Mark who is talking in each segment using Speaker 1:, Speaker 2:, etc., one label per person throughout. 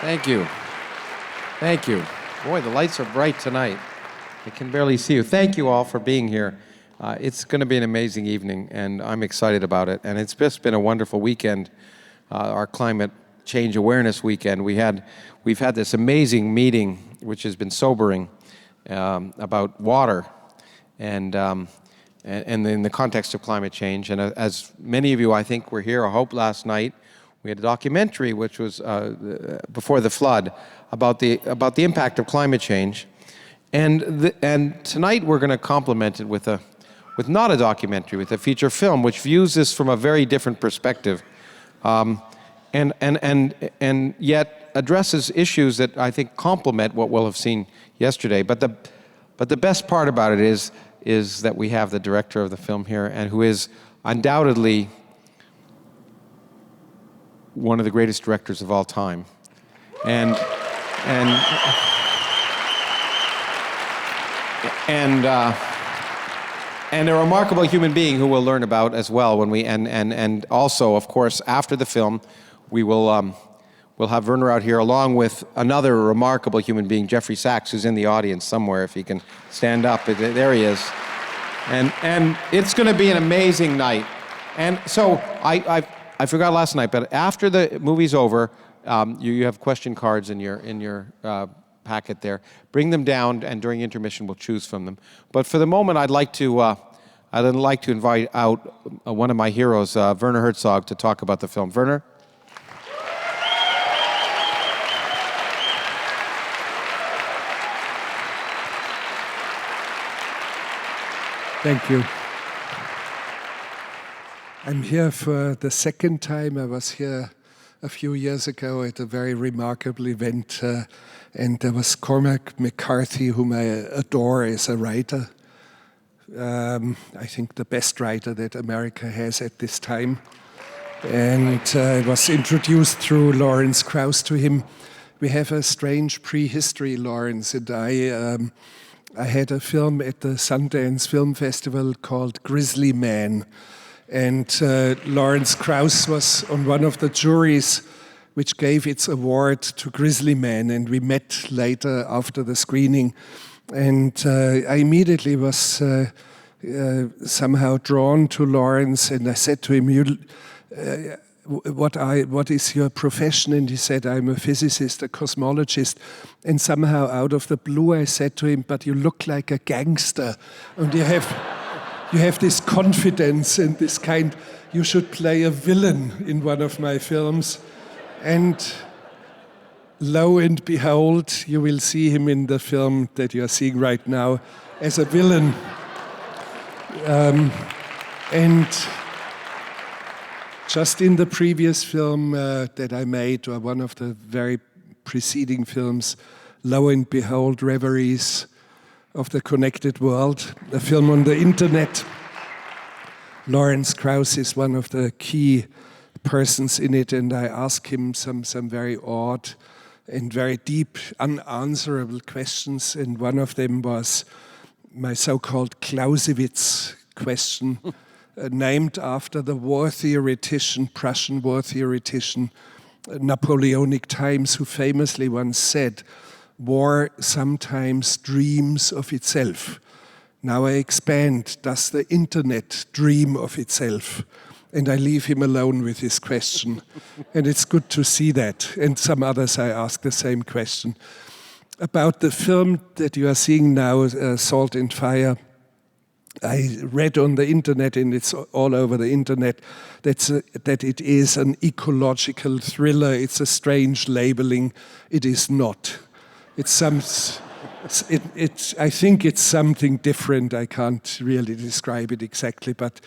Speaker 1: Thank you. Thank you. Boy, the lights are bright tonight. I can barely see you. Thank you all for being here. It's going to be an amazing evening, and I'm excited about it. And it's just been a wonderful weekend, our climate change awareness weekend. We've had this amazing meeting, which has been sobering, about water, and in the context of climate change. And as many of you, I think, were here, I hope, last night, we had a documentary which was before the flood about the impact of climate change, and tonight we're going to complement it with not a documentary, with a feature film which views this from a very different perspective, and yet addresses issues that I think complement what we'll have seen yesterday. But the best part about it is that we have the director of the film here, and who is undoubtedly one of the greatest directors of all time, and a remarkable human being who we'll learn about as well when we and also, of course, after the film, we'll have Werner out here along with another remarkable human being, Jeffrey Sachs, who's in the audience somewhere if he can stand up. There he is, and it's going to be an amazing night. And so I forgot last night, but after the movie's over, you have question cards in your packet there. Bring them down, and during intermission, we'll choose from them. But for the moment, I'd like to invite out one of my heroes, Werner Herzog, to talk about the film. Werner?
Speaker 2: Thank you. I'm here for the second time. I was here a few years ago at a very remarkable event, and there was Cormac McCarthy, whom I adore as a writer. I think the best writer that America has at this time. And I was introduced through Lawrence Krauss to him. We have a strange prehistory, Lawrence, and I had a film at the Sundance Film Festival called Grizzly Man. And Lawrence Krauss was on one of the juries which gave its award to Grizzly Man, and we met later after the screening. And I immediately was somehow drawn to Lawrence, and I said to him, what is your profession? And he said, I'm a physicist, a cosmologist. And somehow out of the blue I said to him, but you look like a gangster, and you have this confidence and this kind, you should play a villain in one of my films. And lo and behold, you will see him in the film that you are seeing right now as a villain. And just in the previous film that I made, or one of the very preceding films, lo and behold, Reveries of the Connected World, a film on the internet. Lawrence Krauss is one of the key persons in it, and I asked him some very odd and very deep, unanswerable questions, and one of them was my so-called Clausewitz question, named after the war theoretician, Prussian war theoretician, Napoleonic Times, who famously once said, war sometimes dreams of itself. Now I expand, does the internet dream of itself? And I leave him alone with his question. And it's good to see that. And some others I ask the same question. About the film that you are seeing now, Salt and Fire, I read on the internet, and it's all over the internet, that it is an ecological thriller. It's a strange labeling. It is not. I think it's something different. I can't really describe it exactly, but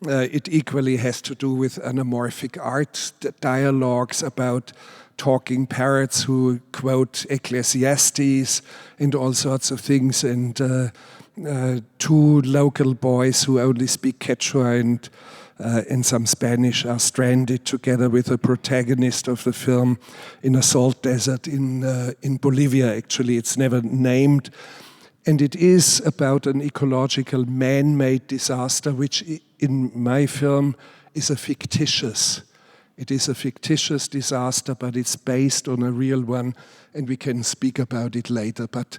Speaker 2: it equally has to do with anamorphic art, dialogues about talking parrots who quote Ecclesiastes and all sorts of things, and two local boys who only speak Quechua and some Spanish are stranded together with the protagonist of the film in a salt desert in Bolivia. Actually, it's never named. And it is about an ecological man-made disaster, which in my film is a fictitious. It is a fictitious disaster, but it's based on a real one, and we can speak about it later. But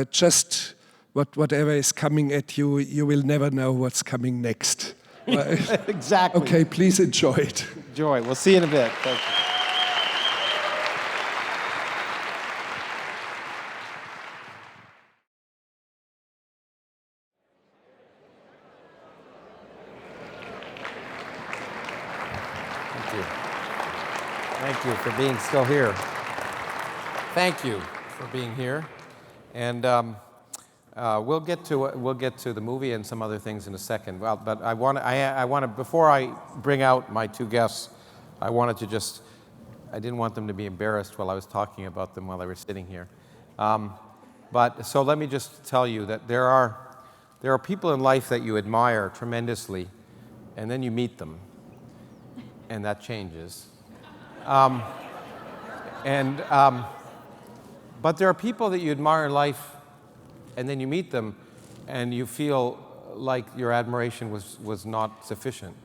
Speaker 2: just whatever is coming at you, you will never know what's coming next.
Speaker 1: Exactly.
Speaker 2: Okay, please enjoy it.
Speaker 1: Enjoy. We'll see you in a bit. Thank you. Thank you for being still here. Thank you for being here, and we'll get to the movie and some other things in a second. Well, but I want before I bring out my two guests, I didn't want them to be embarrassed while I was talking about them while they were sitting here. But so let me just tell you that there are people in life that you admire tremendously, and then you meet them, and that changes. But there are people that you admire in life, and then you meet them, and you feel like your admiration was not sufficient.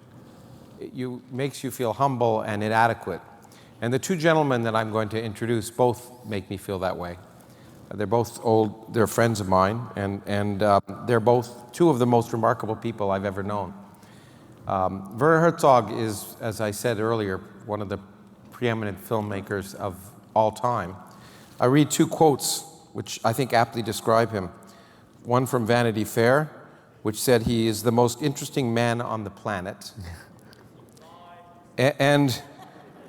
Speaker 1: It makes you feel humble and inadequate. And the two gentlemen that I'm going to introduce both make me feel that way. They're both old, they're friends of mine, and they're both two of the most remarkable people I've ever known. Werner Herzog is, as I said earlier, one of the preeminent filmmakers of all time. I read two quotes which I think aptly describe him. One from Vanity Fair, which said he is the most interesting man on the planet. and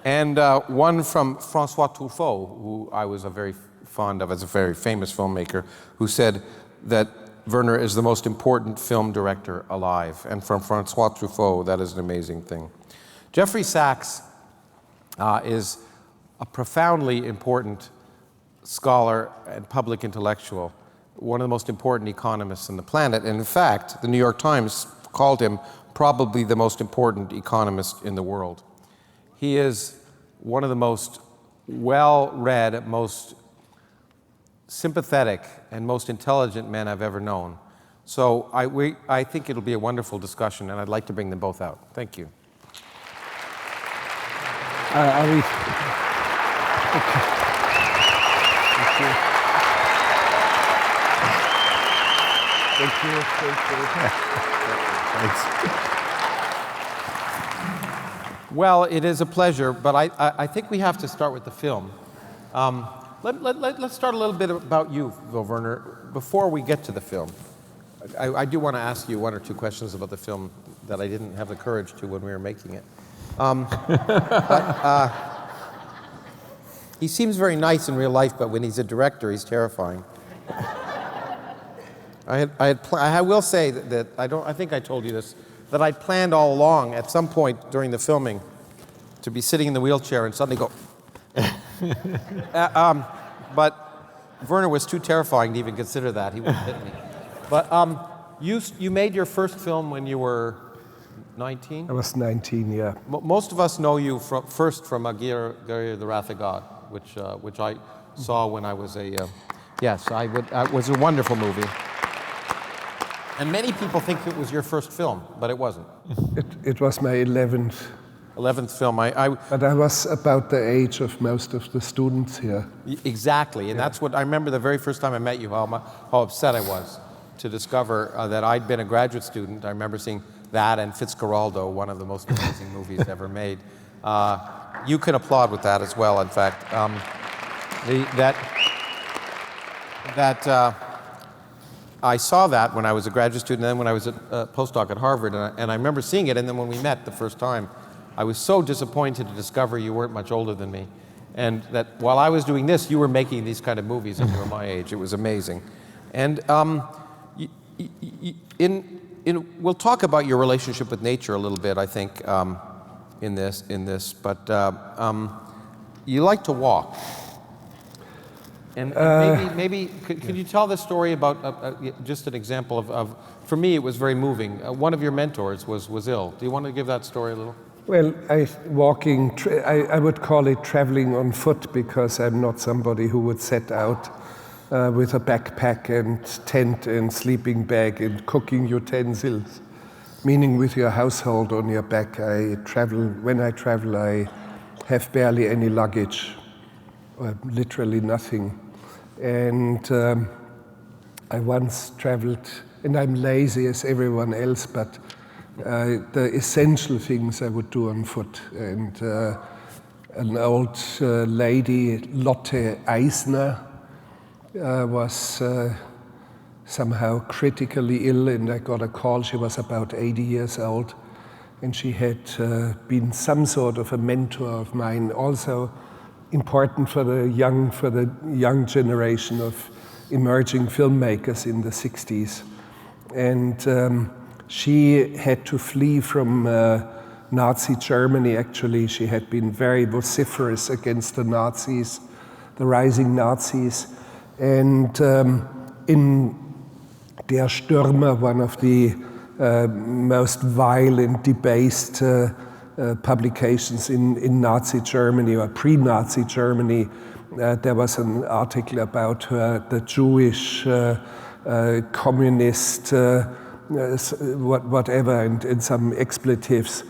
Speaker 1: one from François Truffaut, who I was very fond of as a very famous filmmaker, who said that Werner is the most important film director alive. And from François Truffaut, that is an amazing thing. Jeffrey Sachs is a profoundly important scholar and public intellectual, one of the most important economists on the planet. And in fact, the New York Times called him probably the most important economist in the world. He is one of the most well-read, most sympathetic, and most intelligent men I've ever known. So I think it'll be a wonderful discussion, and I'd like to bring them both out. Thank you.
Speaker 2: Okay. Thank you.
Speaker 1: Thanks. Well, it is a pleasure, but I think we have to start with the film. Let's start a little bit about you, Werner, before we get to the film. I do want to ask you one or two questions about the film that I didn't have the courage to when we were making it. He seems very nice in real life, but when he's a director, he's terrifying. I will say that I think I told you this, that I'd planned all along at some point during the filming to be sitting in the wheelchair and suddenly go. But Werner was too terrifying to even consider that. He wouldn't hit me. But you made your first film when you were 19?
Speaker 2: I was 19, yeah.
Speaker 1: Most of us know you first from Aguirre, The Wrath of God, which I saw when I was a... yes, it was a wonderful movie. And many people think it was your first film, but it wasn't.
Speaker 2: It was my 11th
Speaker 1: 11th film.
Speaker 2: But I was about the age of most of the students here.
Speaker 1: Exactly, and that's what I remember the very first time I met you, how upset I was to discover that I'd been a graduate student. I remember seeing that and Fitzcarraldo, one of the most amazing movies ever made. You can applaud with that as well, in fact. I saw that when I was a graduate student, and then when I was a postdoc at Harvard, and I remember seeing it, and then when we met the first time, I was so disappointed to discover you weren't much older than me, and that while I was doing this, you were making these kind of movies, and you were my age. It was amazing. And we'll talk about your relationship with nature a little bit, I think, in this. But you like to walk. And maybe could you tell the story about just an example of for me it was very moving. One of your mentors was ill. Do you want to give that story a little?
Speaker 2: Well, I would call it traveling on foot, because I'm not somebody who would set out with a backpack and tent and sleeping bag and cooking utensils. meaning with your household on your back. When I travel, I have barely any luggage, or literally nothing. And I once traveled, and I'm lazy as everyone else, but the essential things I would do on foot. And an old lady, Lotte Eisner, was somehow critically ill, and I got a call. She was about 80 years old, and she had been some sort of a mentor of mine, also important for the young generation of emerging filmmakers in the 60s. And she had to flee from Nazi Germany, actually. She had been very vociferous against the Nazis, the rising Nazis. And in Der Stürmer, one of the most vile and debased publications in Nazi Germany, or pre-Nazi Germany, there was an article about her, the Jewish communist, whatever, and some expletives,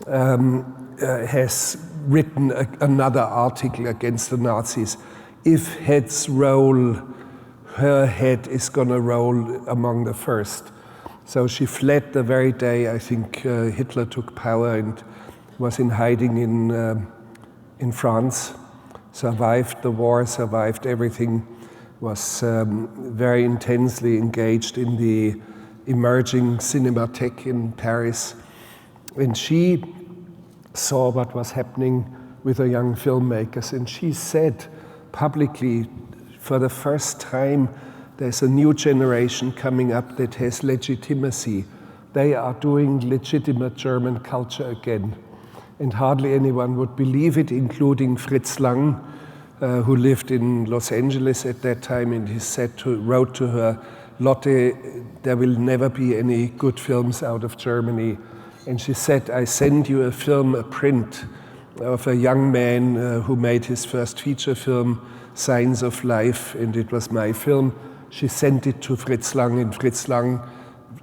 Speaker 2: has written another article against the Nazis. If heads roll, her head is going to roll among the first. So she fled the very day, I think, Hitler took power, and was in hiding in France, survived the war, survived everything, was very intensely engaged in the emerging Cinémathèque in Paris. And she saw what was happening with the young filmmakers, and she said publicly, for the first time, there's a new generation coming up that has legitimacy. They are doing legitimate German culture again. And hardly anyone would believe it, including Fritz Lang, who lived in Los Angeles at that time, and he wrote to her, Lotte, there will never be any good films out of Germany. And she said, I send you a film, a print of a young man who made his first feature film, Signs of Life, and it was my film. She sent it to Fritz Lang, and Fritz Lang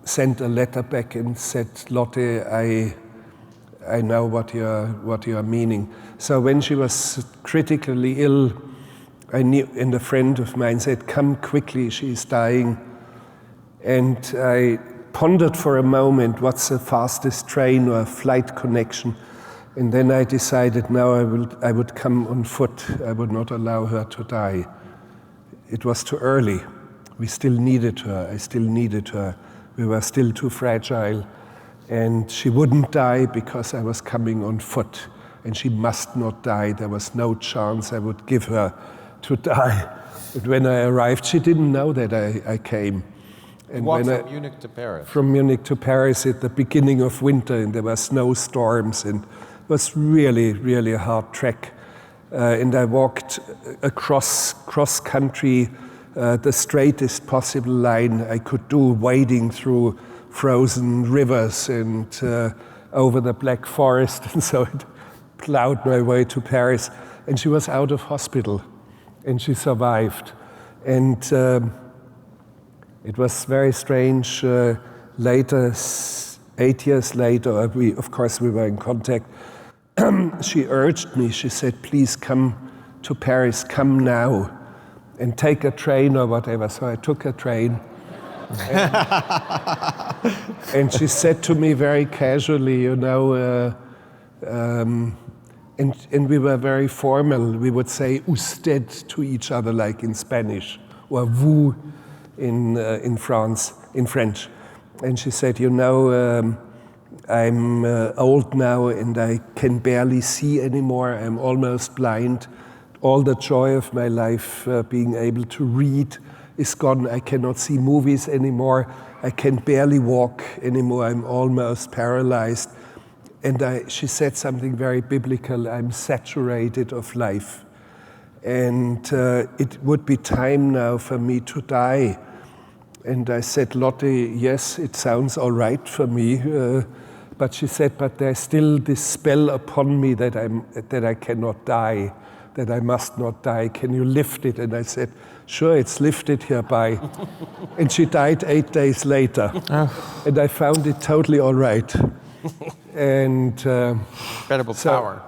Speaker 2: sent a letter back and said, Lotte, I know what you're meaning. So when she was critically ill, I knew, and a friend of mine said, come quickly, she's dying. And I pondered for a moment, what's the fastest train or flight connection? And then I decided, now I would come on foot. I would not allow her to die. It was too early. We still needed her. I still needed her. We were still too fragile. And she wouldn't die because I was coming on foot. And she must not die. There was no chance I would give her to die. But when I arrived, she didn't know that I came. And
Speaker 1: walked from Munich to Paris.
Speaker 2: From Munich to Paris at the beginning of winter, and there were snowstorms, and it was really, really a hard trek. And I walked across country, the straightest possible line I could do, wading through frozen rivers and over the Black Forest, and so it plowed my way to Paris. And she was out of hospital, and she survived. And it was very strange. Later, 8 years later, of course we were in contact. She urged me, she said, please come to Paris, come now, and take a train or whatever. So I took a train. And she said to me very casually, you know, and we were very formal. We would say usted to each other, like in Spanish, or vous in France, in French. And she said, you know, I'm old now and I can barely see anymore. I'm almost blind. All the joy of my life, being able to read, is gone. I cannot see movies anymore. I can barely walk anymore. I'm almost paralyzed. And she said something very biblical. I'm saturated of life. And it would be time now for me to die. And I said, Lotte, yes, it sounds all right for me. But she said, but there's still this spell upon me that I cannot die. that I must not die. Can you lift it? And I said, sure, it's lifted hereby. And she died 8 days later. And I found it totally all right. And
Speaker 1: Incredible power.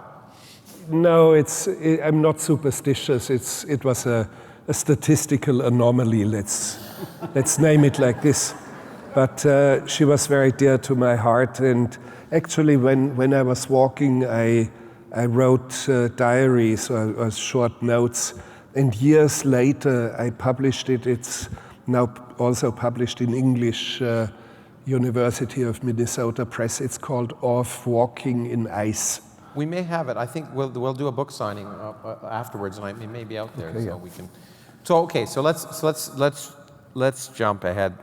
Speaker 2: no, I'm not superstitious. It was a statistical anomaly. Let's name it like this. But she was very dear to my heart. And actually, when I was walking, I wrote diaries or short notes. And years later, I published it. It's now also published in English, University of Minnesota Press. It's called Off Walking in Ice.
Speaker 1: We may have it. I think we'll do a book signing afterwards, and it may be out there,
Speaker 2: Okay,
Speaker 1: so we can. So let's jump ahead.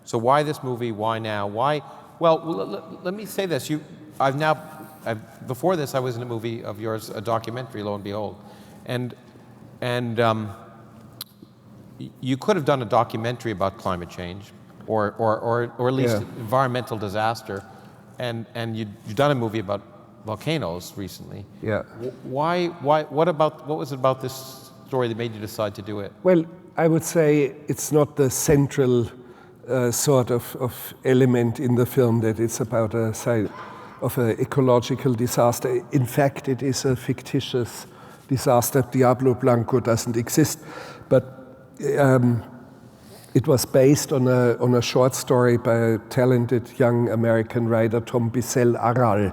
Speaker 1: So why this movie? Why now? Why? Well, let me say this. Before this, I was in a movie of yours, a documentary, lo and behold, and you could have done a documentary about climate change, or at least environmental disaster, and you've done a movie about volcanoes recently.
Speaker 2: Yeah.
Speaker 1: What was it about this story that made you decide to do it?
Speaker 2: Well, I would say it's not the central sort of element in the film that it's about a side of an ecological disaster. In fact, it is a fictitious disaster. Diablo Blanco doesn't exist, but it was based on a short story by a talented young American writer, Tom Bissell, Aral.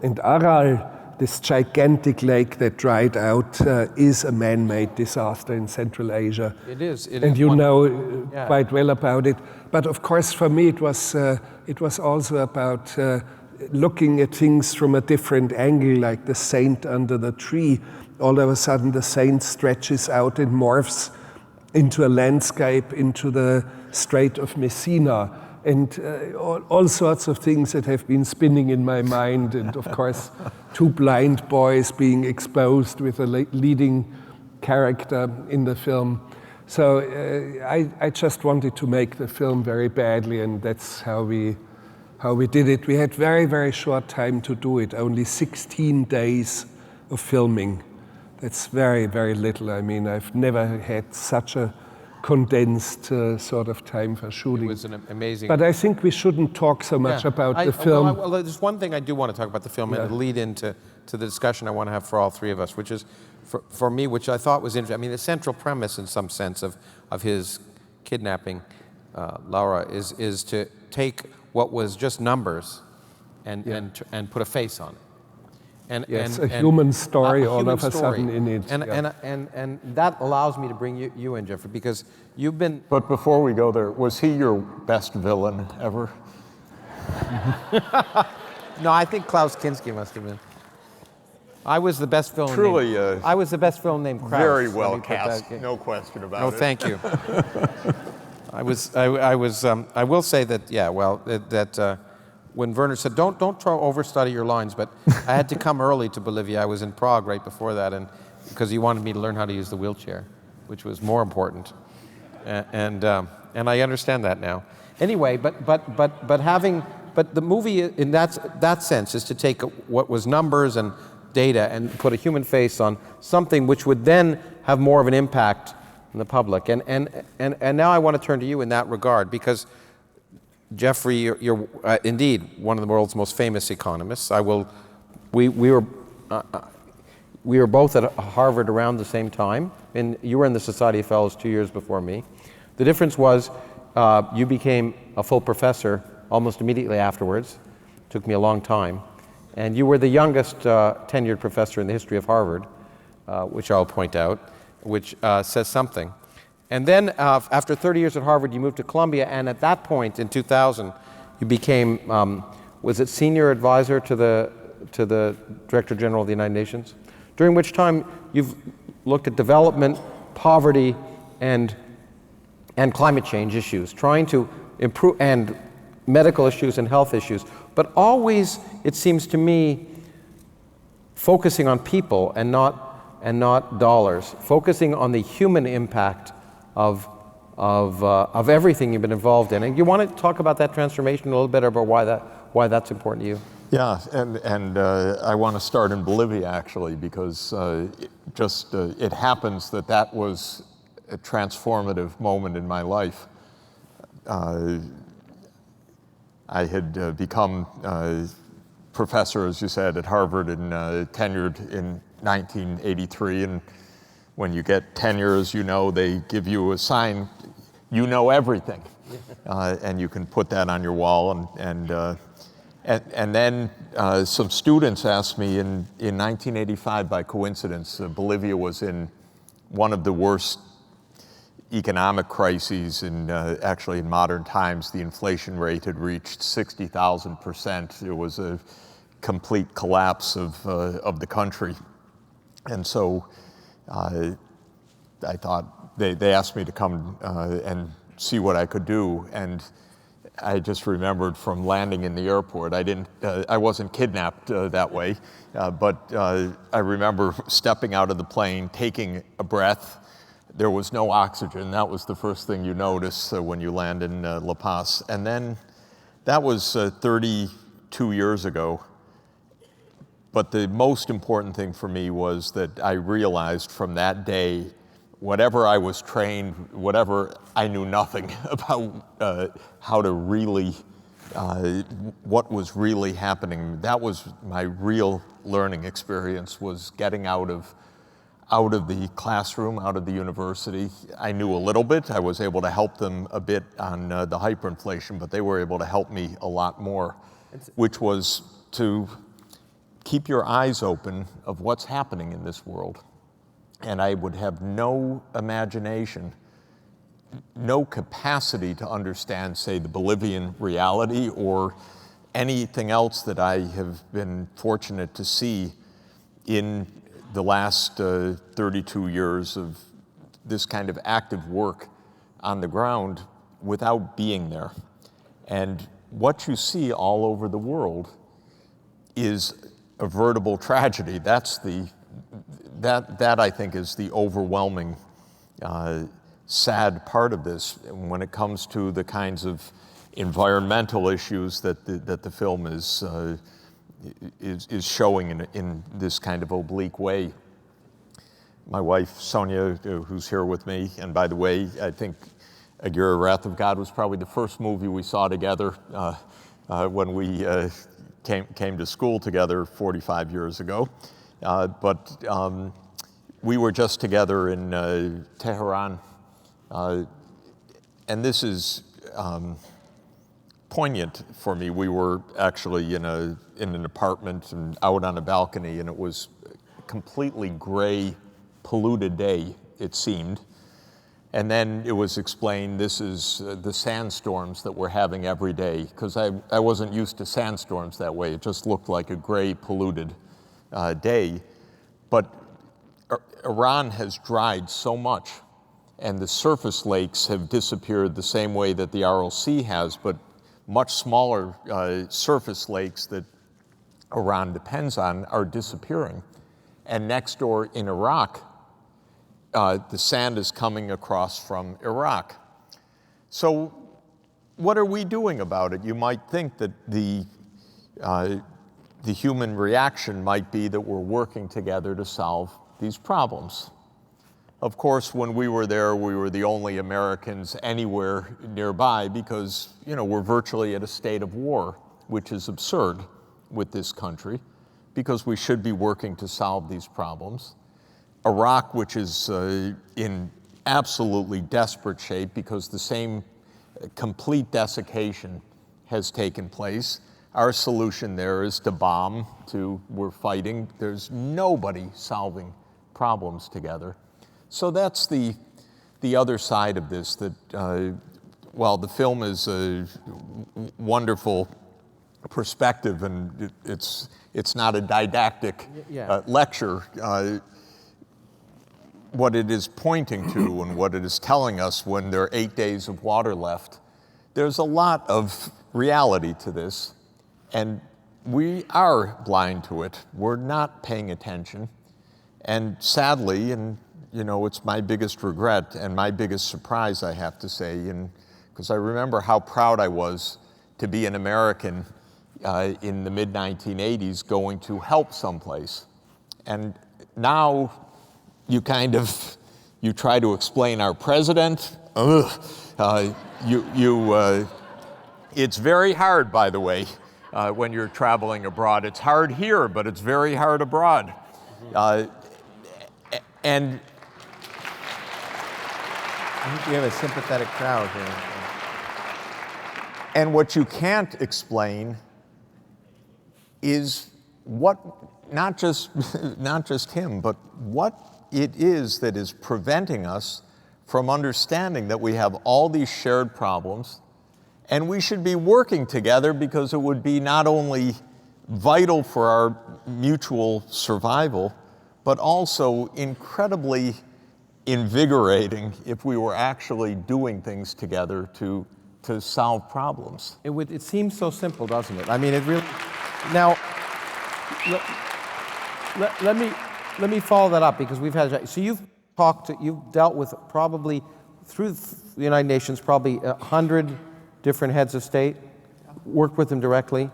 Speaker 2: And Aral, this gigantic lake that dried out, is a man-made disaster in Central Asia.
Speaker 1: It is.
Speaker 2: And you know quite well about it. But of course, for me, it was also about looking at things from a different angle, like the saint under the tree. All of a sudden, the saint stretches out and morphs into a landscape, into the Strait of Messina, and all sorts of things that have been spinning in my mind. And of course, two blind boys being exposed with a leading character in the film. So I just wanted to make the film very badly, and that's how we did it. We had very, very short time to do it, only 16 days of filming. That's very, very little. I mean, I've never had such a condensed sort of time for shooting.
Speaker 1: It was an amazing...
Speaker 2: But I think we shouldn't talk so much about the film.
Speaker 1: Well, there's one thing I do want to talk about the film and lead into the discussion I want to have for all three of us, which is, for me, which I thought was interesting. I mean, the central premise, in some sense, of his kidnapping Laura is to take what was just numbers and put a face on it.
Speaker 2: A human story all of a sudden in it.
Speaker 1: And that allows me to bring you in, Jeffrey, because you've been...
Speaker 3: But before we go there, was he your best villain ever?
Speaker 1: No, I think Klaus Kinski must have been. I was the best villain.
Speaker 3: Truly,
Speaker 1: I was the best villain named Krauss.
Speaker 3: Very well cast, no question about it.
Speaker 1: No, thank you. I will say that, when Werner said, don't overstudy your lines, but I had to come early to Bolivia. I was in Prague right before that, and because he wanted me to learn how to use the wheelchair, which was more important. And I understand that now. Anyway, but the movie in that sense is to take what was numbers and data and put a human face on something which would then have more of an impact on the public. And now I want to turn to you in that regard, because Jeffrey, you're indeed one of the world's most famous economists. We were both at Harvard around the same time, and you were in the Society of Fellows 2 years before me. The difference was you became a full professor almost immediately afterwards. It took me a long time. And you were the youngest tenured professor in the history of Harvard, which I'll point out, which says something. And then after 30 years at Harvard, you moved to Columbia, and at that point in 2000, you became, was it senior advisor to the Director General of the United Nations? During which time you've looked at development, poverty, and climate change issues, trying to improve, and medical issues and health issues, but always, it seems to me, focusing on people and not dollars, focusing on the human impact of everything you've been involved in. And you want to talk about that transformation a little bit, about why that's important to you?
Speaker 3: Yeah, and I want to start in Bolivia actually, because it happens that that was a transformative moment in my life. I had become professor, as you said, at Harvard and tenured in 1983. And when you get tenure, as you know, they give you a sign, you know everything. And you can put that on your wall. And then some students asked me in 1985, by coincidence, Bolivia was in one of the worst economic crises actually in modern times. The inflation rate had reached 60,000%. There was a complete collapse of the country. And so I thought, they asked me to come and see what I could do. And I just remembered from landing in the airport, I wasn't kidnapped that way, but I remember stepping out of the plane, taking a breath. There was no oxygen. That was the first thing you notice when you land in La Paz. And then that was 32 years ago. But the most important thing for me was that I realized from that day, whatever I was trained, whatever I knew nothing about how to really, what was really happening. That was my real learning experience, was getting out of the classroom, out of the university. I knew a little bit. I was able to help them a bit on the hyperinflation, but they were able to help me a lot more, which was to keep your eyes open of what's happening in this world. And I would have no imagination, no capacity to understand, say, the Bolivian reality or anything else that I have been fortunate to see in the last 32 years of this kind of active work on the ground without being there. And what you see all over the world is a veritable tragedy. That I think is the overwhelming sad part of this. And when it comes to the kinds of environmental issues that the film is showing in this kind of oblique way. My wife, Sonia, who's here with me, and by the way, I think Aguirre, Wrath of God was probably the first movie we saw together when we came to school together 45 years ago. But we were just together in Tehran, and this is poignant for me. We were actually in an apartment and out on a balcony, and it was a completely gray, polluted day, it seemed. And then it was explained, this is the sandstorms that we're having every day, because I wasn't used to sandstorms that way. It just looked like a gray, polluted day. But Iran has dried so much, and the surface lakes have disappeared the same way that the Aral Sea has, but much smaller surface lakes that Iran depends on are disappearing. And next door in Iraq, the sand is coming across from Iraq. So what are we doing about it? You might think that the human reaction might be that we're working together to solve these problems. Of course, when we were there, we were the only Americans anywhere nearby because, we're virtually at a state of war, which is absurd with this country, because we should be working to solve these problems. Iraq, which is in absolutely desperate shape because the same complete desiccation has taken place. Our solution there is to bomb, we're fighting. There's nobody solving problems together. So that's the other side of this, that while the film is a wonderful perspective and it's not a didactic lecture, what it is pointing to and what it is telling us when there are 8 days of water left, there's a lot of reality to this, and we are blind to it. We're not paying attention. And sadly, and it's my biggest regret and my biggest surprise, I have to say, because I remember how proud I was to be an American in the mid-1980s going to help someplace. And now you try to explain our president. It's very hard, by the way, when you're traveling abroad. It's hard here, but it's very hard abroad. And
Speaker 1: I think we have a sympathetic crowd here.
Speaker 3: And what you can't explain is what, not just him, but what it is that is preventing us from understanding that we have all these shared problems, and we should be working together because it would be not only vital for our mutual survival, but also incredibly invigorating if we were actually doing things together to solve problems.
Speaker 1: It seems so simple, doesn't it? I mean, it really. Now, let me follow that up, because we've had. So you've dealt with probably through the United Nations probably 100 different heads of state, worked with them directly,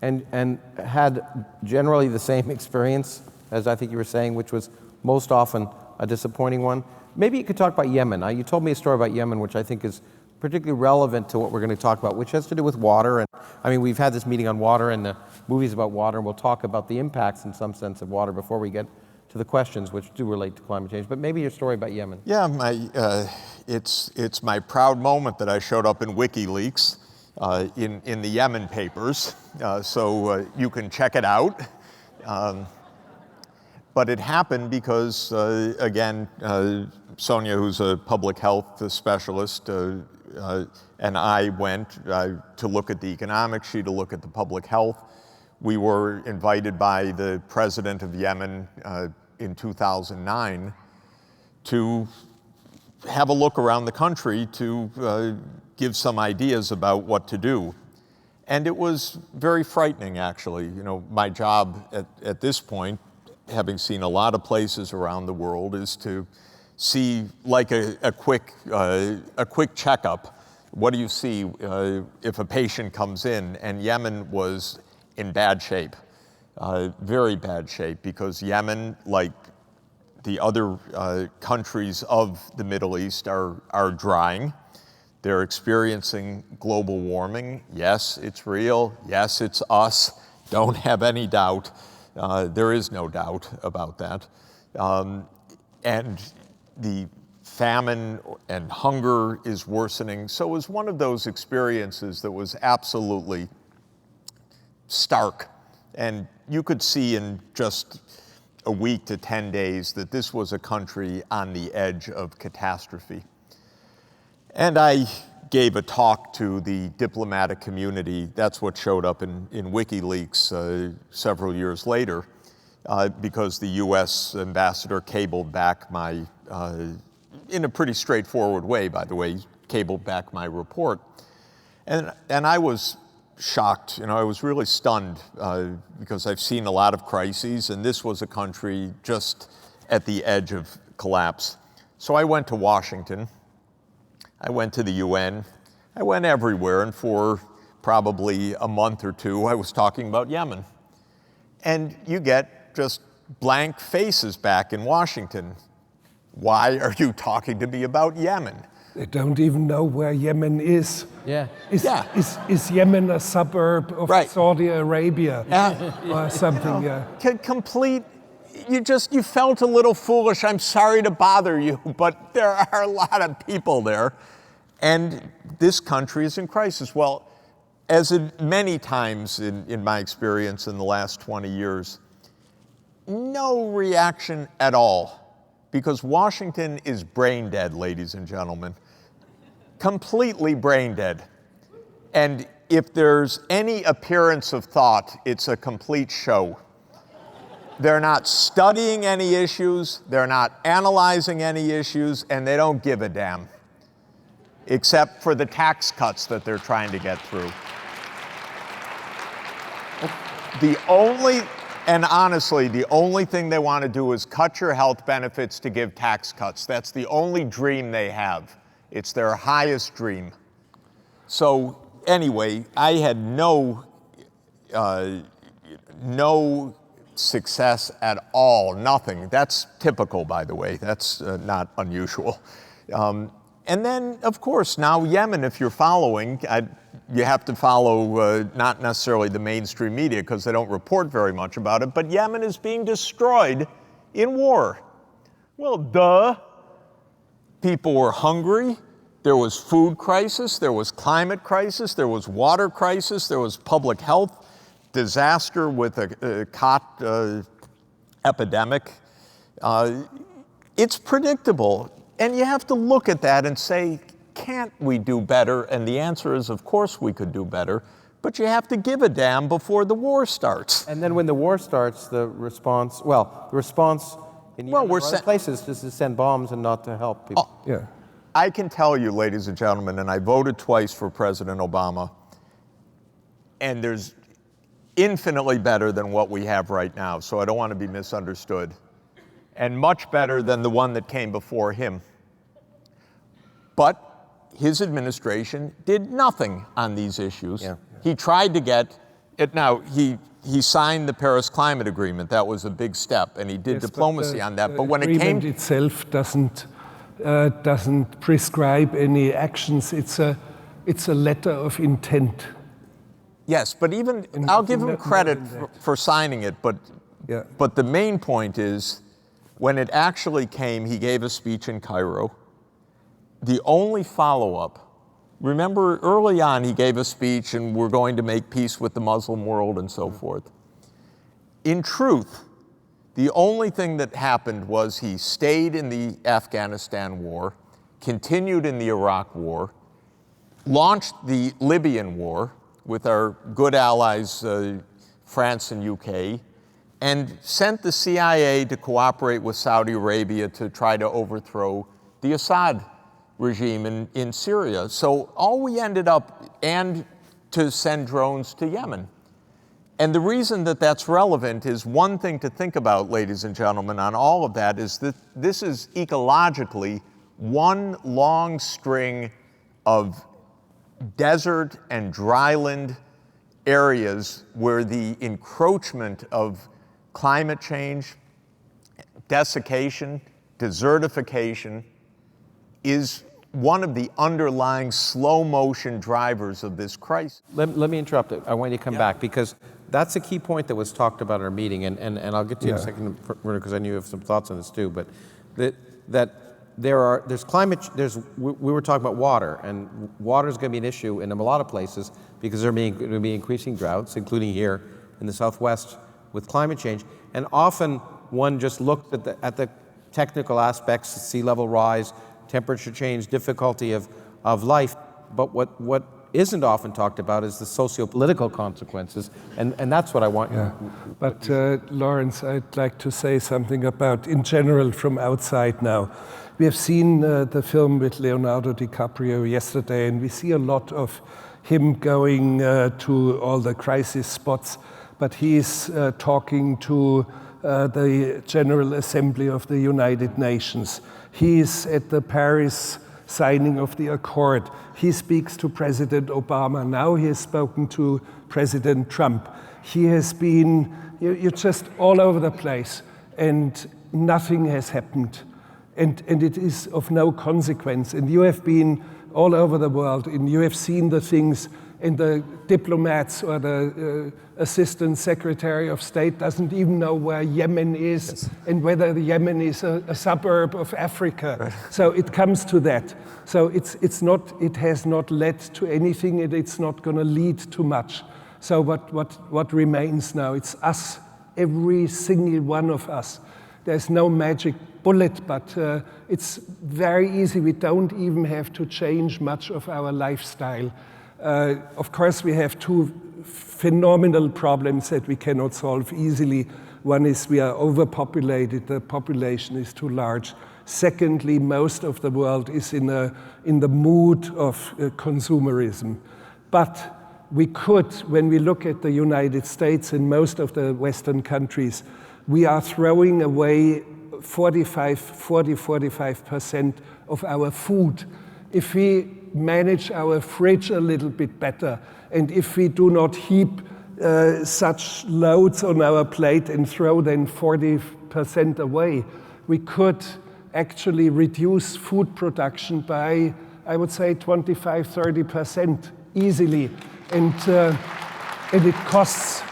Speaker 1: and had generally the same experience as I think you were saying, which was most often a disappointing one. Maybe you could talk about Yemen. You told me a story about Yemen, which I think is particularly relevant to what we're going to talk about, which has to do with water. And I mean, we've had this meeting on water, and the movie's about water, and we'll talk about the impacts in some sense of water before we get to the questions which do relate to climate change. But maybe your story about Yemen.
Speaker 3: Yeah, it's my proud moment that I showed up in WikiLeaks in the Yemen papers, so you can check it out. But it happened because, again, Sonia, who's a public health specialist, and I went to look at the economics, she to look at the public health. We were invited by the president of Yemen in 2009 to have a look around the country to give some ideas about what to do. And it was very frightening, actually. You know, my job at this point, having seen a lot of places around the world, is to see like a quick checkup. What do you see if a patient comes in? And Yemen was in bad shape, very bad shape, because Yemen, like the other countries of the Middle East, are drying. They're experiencing global warming. Yes, it's real. Yes, it's us. Don't have any doubt. There is no doubt about that. And the famine and hunger is worsening. So it was one of those experiences that was absolutely stark. And you could see in just a week to 10 days that this was a country on the edge of catastrophe. And I gave a talk to the diplomatic community. That's what showed up in WikiLeaks several years later, because the US ambassador cabled back my, in a pretty straightforward way, by the way, cabled back my report. And I was shocked, you know, I was really stunned because I've seen a lot of crises, and this was a country just at the edge of collapse. So I went to Washington. I went to the UN, I went everywhere, and for probably a month or two, I was talking about Yemen. And you get just blank faces back in Washington. Why are you talking to me about Yemen?
Speaker 2: They don't even know where Yemen is.
Speaker 1: Yeah.
Speaker 2: Is Yemen a suburb of Saudi Arabia or something?
Speaker 3: Complete. You felt a little foolish. I'm sorry to bother you, but there are a lot of people there. And this country is in crisis. Well, as in many times in my experience in the last 20 years, no reaction at all. Because Washington is brain dead, ladies and gentlemen. Completely brain dead. And if there's any appearance of thought, it's a complete show. They're not studying any issues, they're not analyzing any issues, and they don't give a damn, except for the tax cuts that they're trying to get through. And honestly, the only thing they want to do is cut your health benefits to give tax cuts. That's the only dream they have. It's their highest dream. So anyway, I had no no success at all, nothing. That's typical, by the way. That's not unusual. And then, of course, now Yemen, if you're following, you have to follow not necessarily the mainstream media because they don't report very much about it, but Yemen is being destroyed in war. Well, duh. People were hungry. There was food crisis. There was climate crisis. There was water crisis. There was public health disaster with a cot epidemic. It's predictable. And you have to look at that and say, can't we do better? And the answer is, of course we could do better. But you have to give a damn before the war starts.
Speaker 1: And then when the war starts, the response in Yemen or other places is to send bombs and not to help people.
Speaker 2: Yeah.
Speaker 3: I can tell you, ladies and gentlemen, and I voted twice for President Obama, and there's infinitely better than what we have right now, so I don't want to be misunderstood, and much better than the one that came before him. But his administration did nothing on these issues. Yeah. He tried to get it. Now, he signed the Paris Climate Agreement. That was a big step, and he did diplomacy on that. But when it came,
Speaker 2: the agreement itself doesn't prescribe any actions. It's a letter of intent.
Speaker 3: Yes, but even I'll give him credit for signing it. But the main point is, when it actually came, he gave a speech in Cairo. The only follow-up. Remember, early on, he gave a speech, and we're going to make peace with the Muslim world and so forth. In truth, the only thing that happened was he stayed in the Afghanistan war, continued in the Iraq war, launched the Libyan war with our good allies, France and UK, and sent the CIA to cooperate with Saudi Arabia to try to overthrow the Assad regime in Syria. So all we ended up, and to send drones to Yemen. And the reason that that's relevant is one thing to think about, ladies and gentlemen, on all of that is that this is ecologically one long string of desert and dryland areas where the encroachment of climate change, desiccation, desertification is one of the underlying slow motion drivers of this crisis.
Speaker 1: Let me interrupt it. I want you to come back because that's a key point that was talked about in our meeting, and I'll get to you in a second, Werner, because I knew you have some thoughts on this too. But we were talking about water, and water is going to be an issue in a lot of places because there are going to be increasing droughts, including here in the Southwest with climate change. And often one just looks at the technical aspects, sea level rise, temperature change, difficulty of life. But what isn't often talked about is the socio-political consequences, and that's what I want.
Speaker 2: Yeah. But Lawrence, I'd like to say something about, in general, from outside now. We have seen the film with Leonardo DiCaprio yesterday, and we see a lot of him going to all the crisis spots, but he's talking to the General Assembly of the United Nations. He's at the Paris signing of the Accord. He speaks to President Obama. Now he has spoken to President Trump. He has been, you're just all over the place, and nothing has happened. And it is of no consequence. And you have been all over the world, and you have seen the things, and the diplomats or the Assistant Secretary of State doesn't even know where Yemen is and whether the Yemen is a suburb of Africa. Right. So it comes to that. So it has not led to anything, and it's not going to lead to much. So what remains now? It's us, every single one of us. There's no magic bullet, but it's very easy. We don't even have to change much of our lifestyle. Of course, we have two phenomenal problems that we cannot solve easily. One is we are overpopulated, the population is too large. Secondly, most of the world is in the mood of consumerism. But we could, when we look at the United States and most of the Western countries, we are throwing away 45% of our food. If we manage our fridge a little bit better, and if we do not heap such loads on our plate and throw then 40% away. We could actually reduce food production by, I would say, 25-30% easily. And it costs,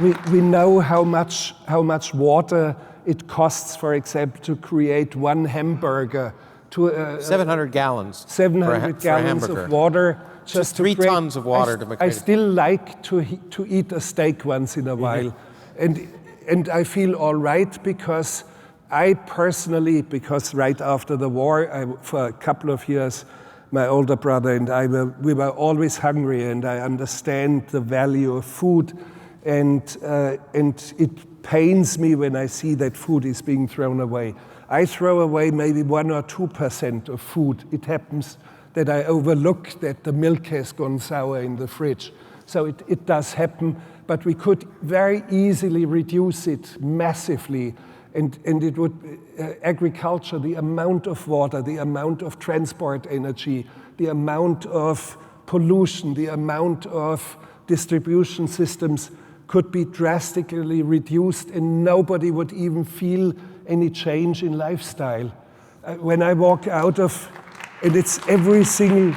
Speaker 2: we know how much water it costs, for example, to create one hamburger.
Speaker 1: 700 gallons.
Speaker 2: 700 gallons of water.
Speaker 1: Just 3 tons of water to make it.
Speaker 2: I still like to eat a steak once in a while. And I feel all right because I personally, because right after the war, for a couple of years, my older brother and I, we were always hungry, and I understand the value of food. And it pains me when I see that food is being thrown away. I throw away maybe 1 or 2% of food. It happens that I overlook that the milk has gone sour in the fridge. So it does happen, but we could very easily reduce it massively. And it would, agriculture, the amount of water, the amount of transport energy, the amount of pollution, the amount of distribution systems could be drastically reduced, and nobody would even feel any change in lifestyle. When I walk out of, and it's every single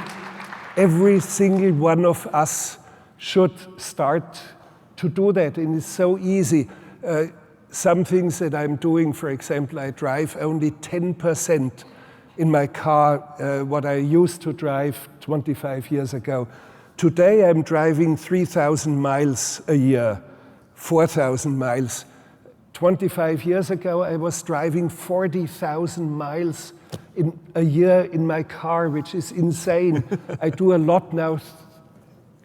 Speaker 2: one of us should start to do that, and it's so easy. Some things that I'm doing, for example, I drive only 10% in my car what I used to drive 25 years ago. Today I'm driving 3,000 miles a year, 4,000 miles. 25 years ago I was driving 40,000 miles in a year in my car, which is insane. I do a lot now,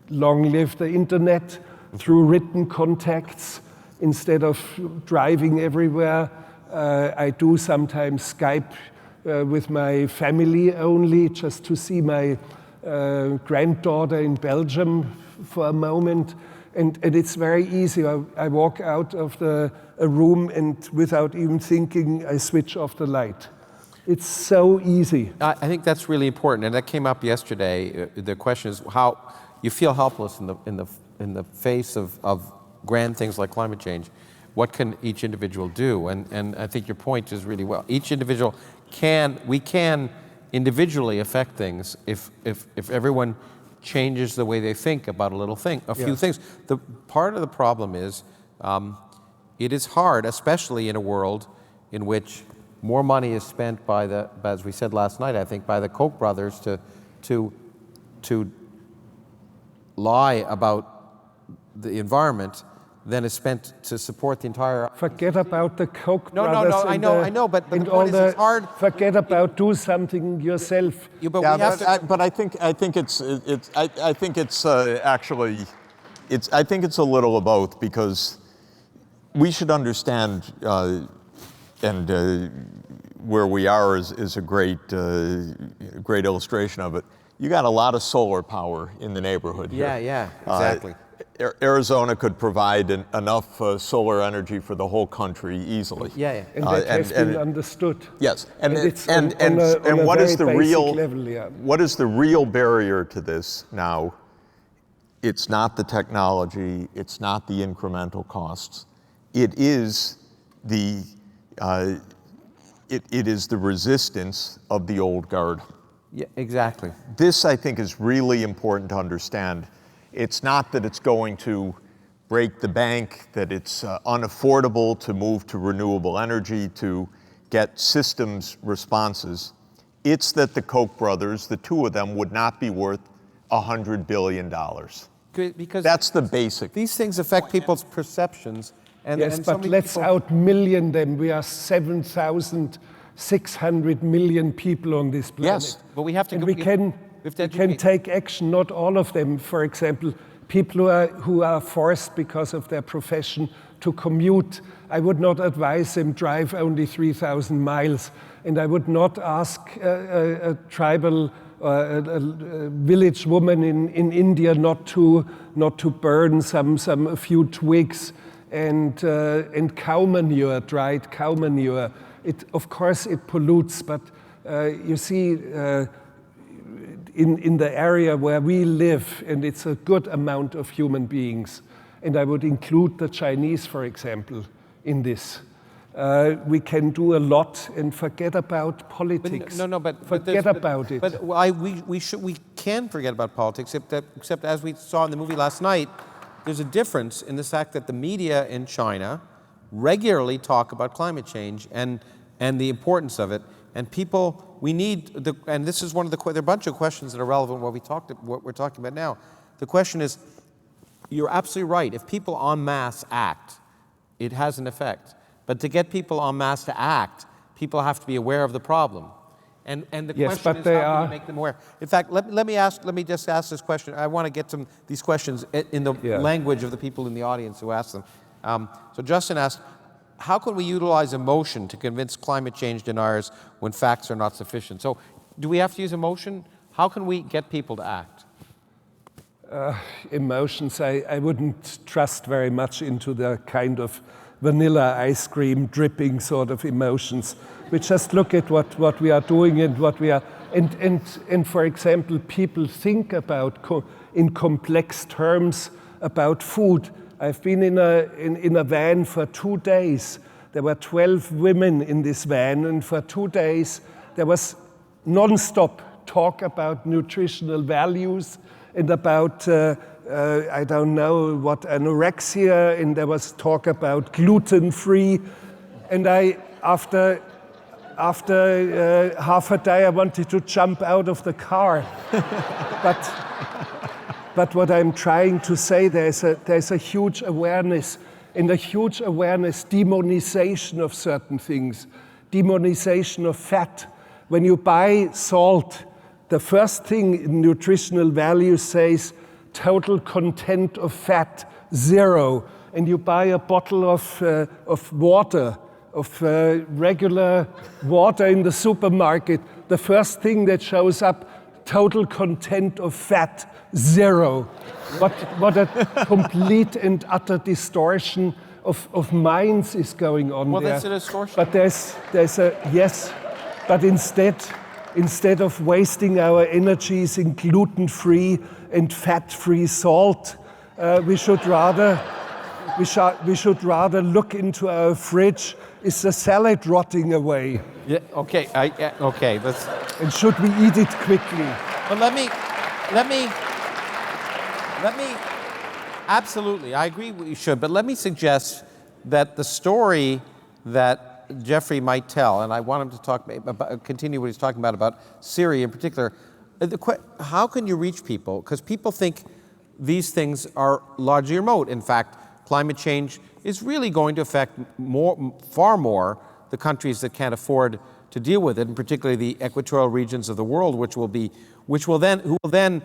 Speaker 2: long live the internet, through written contacts. Instead of driving everywhere, I do sometimes Skype with my family only, just to see my granddaughter in Belgium for a moment. And it's very easy. I walk out of a room and without even thinking, I switch off the light. It's so easy.
Speaker 1: I think that's really important, and that came up yesterday. The question is how you feel helpless in the face of grand things like climate change. What can each individual do? And I think your point is really well. Each individual we can individually affect things if everyone changes the way they think about a few things. The part of the problem is it is hard, especially in a world in which more money is spent as we said last night, I think, by the Koch brothers to lie about the environment than is spent to support the entire.
Speaker 2: Forget about the Koch
Speaker 1: No,
Speaker 2: brothers.
Speaker 1: I know, but the point is it's hard.
Speaker 2: Forget about do something yourself.
Speaker 3: But I think it's actually I think it's a little of both, because we should understand where we are is a great illustration of it. You got a lot of solar power in the neighborhood here.
Speaker 1: Yeah, exactly.
Speaker 3: Arizona could provide enough solar energy for the whole country easily.
Speaker 2: Yeah. And that has been understood.
Speaker 3: Yes, and
Speaker 2: what is the real
Speaker 3: level, what is the real barrier to this now? It's not the technology. It's not the incremental costs. It is the resistance of the old guard.
Speaker 1: Yeah, exactly.
Speaker 3: This, I think, is really important to understand. It's not that it's going to break the bank, that it's unaffordable to move to renewable energy, to get systems responses. It's that the Koch brothers, the two of them, would not be worth $100 billion.
Speaker 1: Because
Speaker 3: that's the basic.
Speaker 1: These things affect people's perceptions.
Speaker 2: Yes, but let's out-million them. We are 7,600 million people on this planet.
Speaker 3: Yes,
Speaker 1: but we have to.
Speaker 2: And we can take action. Not all of them. For example, people who are forced because of their profession to commute. I would not advise them drive only 3,000 miles, and I would not ask a tribal. A village woman in India not to burn a few twigs and cow manure, dried cow manure. Of course it pollutes, but you see, in the area where we live, and it's a good amount of human beings, and I would include the Chinese, for example, in this. We can do a lot and forget about politics.
Speaker 1: But
Speaker 2: forget about it.
Speaker 1: But we can forget about politics, except as we saw in the movie last night, there's a difference in the fact that the media in China regularly talk about climate change and the importance of it, and people. We need and this is one of there are a bunch of questions that are relevant what we're talking about now. The question is, you're absolutely right. If people en masse act, it has an effect. But to get people en masse to act, people have to be aware of the problem. And the question is, how do you make them aware? In fact, let me just ask this question. I want to get these questions in the language of the people in the audience who ask them. So Justin asked, how can we utilize emotion to convince climate change deniers when facts are not sufficient? So do we have to use emotion? How can we get people to act?
Speaker 2: Emotions, I wouldn't trust very much into the kind of vanilla ice cream dripping sort of emotions. We just look at what we are doing and what we are, and for example, people think about in complex terms about food. I've been in a van for 2 days. There were 12 women in this van, and for 2 days there was non-stop talk about nutritional values and about I don't know what, anorexia, and there was talk about gluten-free. And after half a day, I wanted to jump out of the car. But what I'm trying to say, there's a huge awareness, and a huge awareness, demonization of certain things, demonization of fat. When you buy salt, the first thing in nutritional value says total content of fat, 0. And you buy a bottle of water, of regular water in the supermarket, the first thing that shows up, total content of fat, 0. What a complete and utter distortion of minds is going on there.
Speaker 1: Well, that's a distortion.
Speaker 2: But there's a, yes, but instead of wasting our energies in gluten-free and fat-free salt, we should rather look into our fridge. Is the salad rotting away?
Speaker 1: Yeah. Okay. Okay.
Speaker 2: And should we eat it quickly?
Speaker 1: But let me. Absolutely, I agree we should. But let me suggest that the story that Jeffrey might tell, and I want him to continue what he's talking about Syria in particular. How can you reach people? Because people think these things are largely remote. In fact, climate change is really going to affect far more the countries that can't afford to deal with it, and particularly the equatorial regions of the world, who will then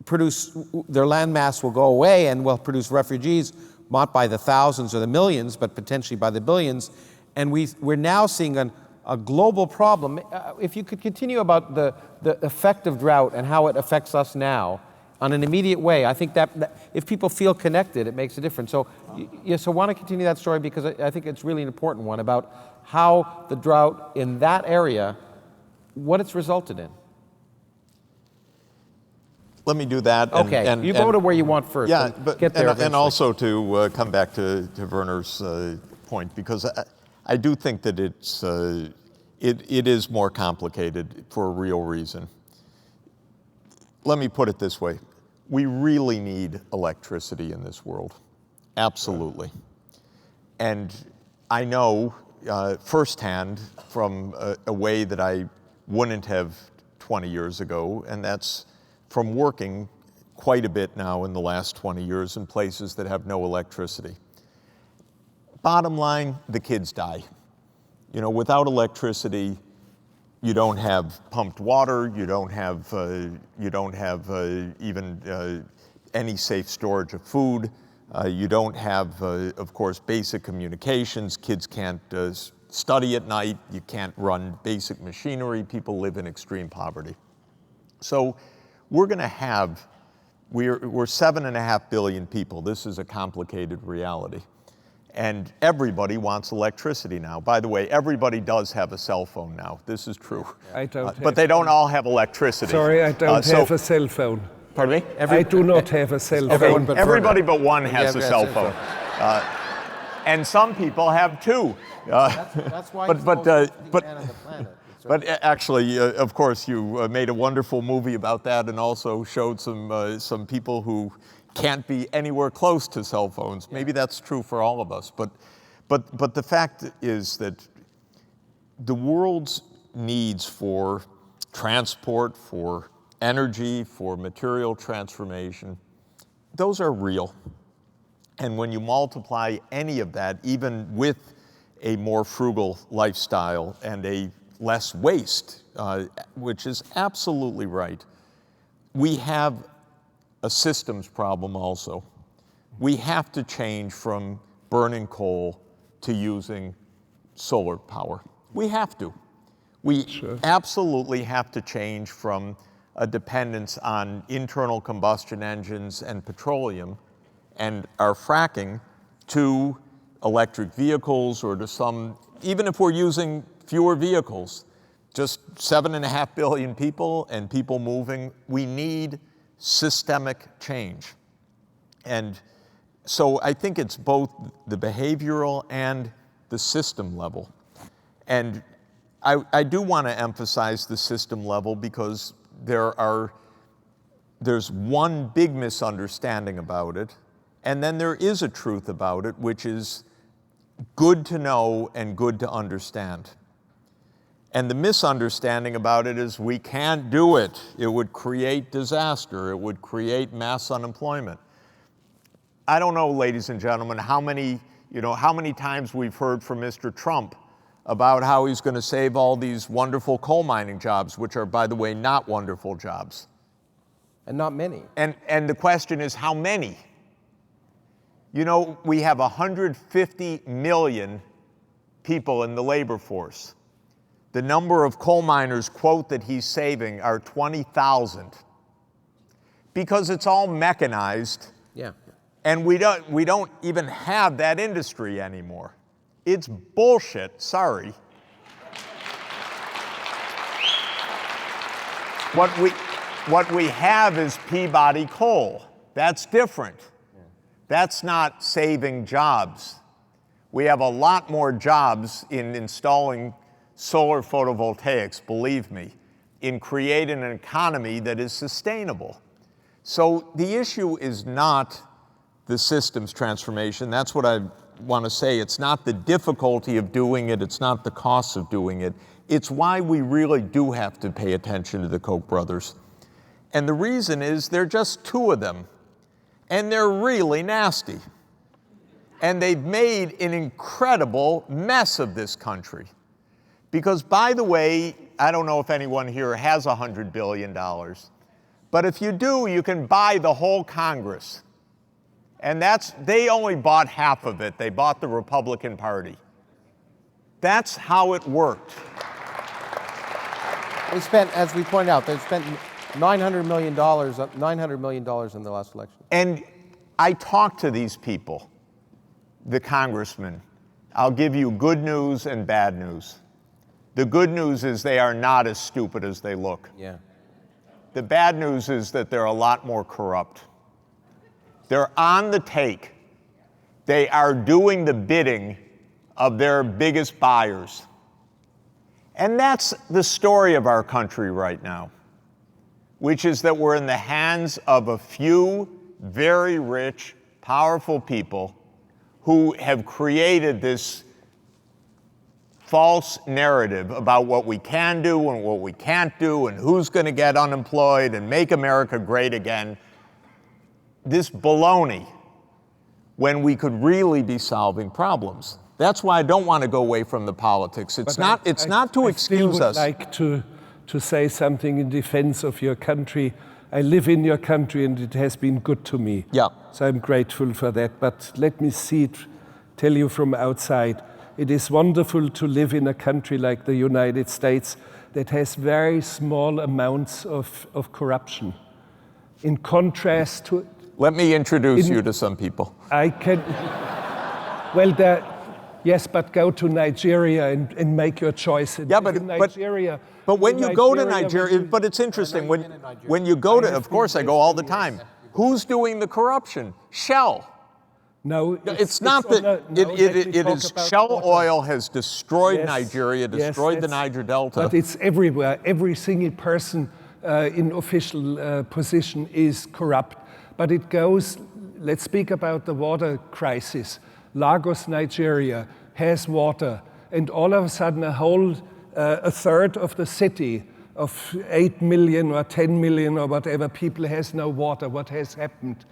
Speaker 1: produce, their land mass will go away and will produce refugees, not by the thousands or the millions, but potentially by the billions. And we're now seeing a global problem. If you could continue about the effect of drought and how it affects us now on an immediate way, I think that if people feel connected, it makes a difference. So, so I want to continue that story because I think it's really an important one about how the drought in that area, what it's resulted in.
Speaker 3: Let me do that.
Speaker 1: Okay, you go to where you want first.
Speaker 3: Yeah,
Speaker 1: but get there
Speaker 3: and also to come back to Werner's point, because I do think that it is more complicated for a real reason. Let me put it this way. We really need electricity in this world. Absolutely. And I know firsthand from a way that I wouldn't have 20 years ago, and that's from working quite a bit now in the last 20 years in places that have no electricity. Bottom line, the kids die. You know, without electricity, you don't have pumped water, you don't have even any safe storage of food, you don't have, of course, basic communications. Kids can't study at night, you can't run basic machinery, people live in extreme poverty. So we're 7.5 billion people. This is a complicated reality. And everybody wants electricity now. By the way, everybody does have a cell phone now. This is true.
Speaker 2: I don't
Speaker 3: but they don't all have electricity.
Speaker 2: Sorry, I don't have a cell phone.
Speaker 3: Pardon me?
Speaker 2: I do not have a cell phone.
Speaker 3: Everybody but one has a cell phone. And some people have two.
Speaker 1: That's why it's the most interesting man on the planet.
Speaker 3: But actually, of course, you made a wonderful movie about that and also showed some people who can't be anywhere close to cell phones. Maybe that's true for all of us. But the fact is that the world's needs for transport, for energy, for material transformation, those are real. And when you multiply any of that, even with a more frugal lifestyle and a less waste, which is absolutely right, we have a systems problem also. We have to change from burning coal to using solar power. We have to. We absolutely have to change from a dependence on internal combustion engines and petroleum and our fracking to electric vehicles or to some, even if we're using fewer vehicles, just 7.5 billion people and people moving, we need systemic change. And so I think it's both the behavioral and the system level. And I do want to emphasize the system level because there's one big misunderstanding about it, and then there is a truth about it, which is good to know and good to understand. And the misunderstanding about it is we can't do it. It would create disaster. It would create mass unemployment. I don't know, ladies and gentlemen, how many times we've heard from Mr. Trump about how he's going to save all these wonderful coal mining jobs, which are, by the way, not wonderful jobs.
Speaker 1: And not many.
Speaker 3: And the question is, how many? You know, we have 150 million people in the labor force. The number of coal miners, quote, that he's saving are 20,000. Because it's all mechanized.
Speaker 1: Yeah.
Speaker 3: And we don't even have that industry anymore. It's bullshit, sorry. What we have is Peabody coal. That's different. That's not saving jobs. We have a lot more jobs in installing solar photovoltaics, believe me, in creating an economy that is sustainable. So the issue is not the systems transformation. That's what I want to say. It's not the difficulty of doing it. It's not the costs of doing it. It's why we really do have to pay attention to the Koch brothers. And the reason is there are just two of them. And they're really nasty. And they've made an incredible mess of this country. Because, by the way, I don't know if anyone here has $100 billion, but if you do, you can buy the whole Congress. And they only bought half of it. They bought the Republican Party. That's how it worked.
Speaker 1: They spent, as we pointed out, they spent $900 million in the last election.
Speaker 3: And I talked to these people, the congressmen. I'll give you good news and bad news. The good news is they are not as stupid as they look.
Speaker 1: Yeah.
Speaker 3: The bad news is that they're a lot more corrupt. They're on the take. They are doing the bidding of their biggest buyers. And that's the story of our country right now, which is that we're in the hands of a few very rich, powerful people who have created this false narrative about what we can do and what we can't do and who's going to get unemployed and make America great again. This baloney, when we could really be solving problems. That's why I don't want to go away from the politics. It's not to excuse us.
Speaker 2: I would like to say something in defense of your country. I live in your country and it has been good to me.
Speaker 3: Yeah.
Speaker 2: So I'm grateful for that. But let me tell you from outside, it is wonderful to live in a country like the United States that has very small amounts of corruption. In contrast to...
Speaker 3: Let me introduce you to some people.
Speaker 2: I can... Well, yes, but go to Nigeria and make your choice.
Speaker 3: Yeah, but
Speaker 2: Nigeria.
Speaker 3: But when you go to Nigeria, but it's interesting, when you go to, of course I go all the time, who's doing the corruption? Shell.
Speaker 2: No,
Speaker 3: it's not that, it is Shell Oil has destroyed Nigeria, destroyed the Niger Delta.
Speaker 2: But it's everywhere. Every single person in official position is corrupt. But it goes, let's speak about the water crisis. Lagos, Nigeria has water, and all of a sudden a third of the city of 8 million or 10 million or whatever people has no water. What has happened?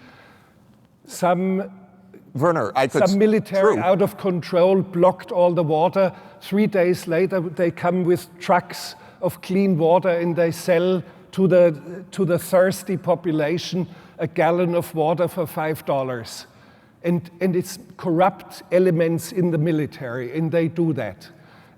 Speaker 3: Werner,
Speaker 2: some military out of control blocked all the water. 3 days later, they come with trucks of clean water and they sell to the thirsty population a gallon of water for $5. And it's corrupt elements in the military, and they do that.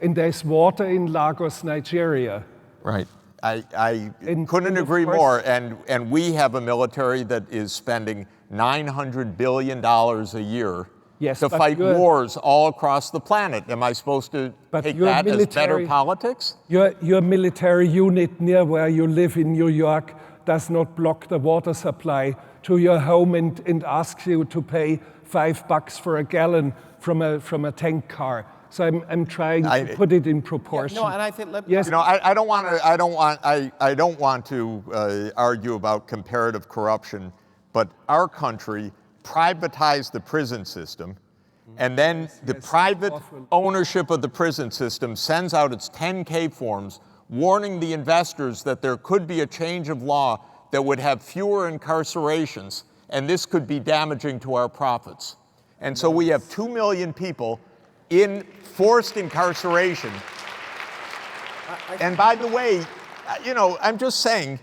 Speaker 2: And there's water in Lagos, Nigeria.
Speaker 3: Right. I couldn't agree more. And we have a military that is spending $900 billion a year to fight wars all across the planet. Am I supposed to take that as better politics?
Speaker 2: Your military unit near where you live in New York does not block the water supply to your home and asks you to pay $5 for a gallon from a tank car. So I'm trying to put it in proportion.
Speaker 1: No, and I think
Speaker 3: I don't want to argue about comparative corruption, but our country privatized the prison system, and then the private ownership of the prison system sends out its 10K forms warning the investors that there could be a change of law that would have fewer incarcerations, and this could be damaging to our profits. And so we have 2 million people in forced incarceration. And by the way, I'm just saying,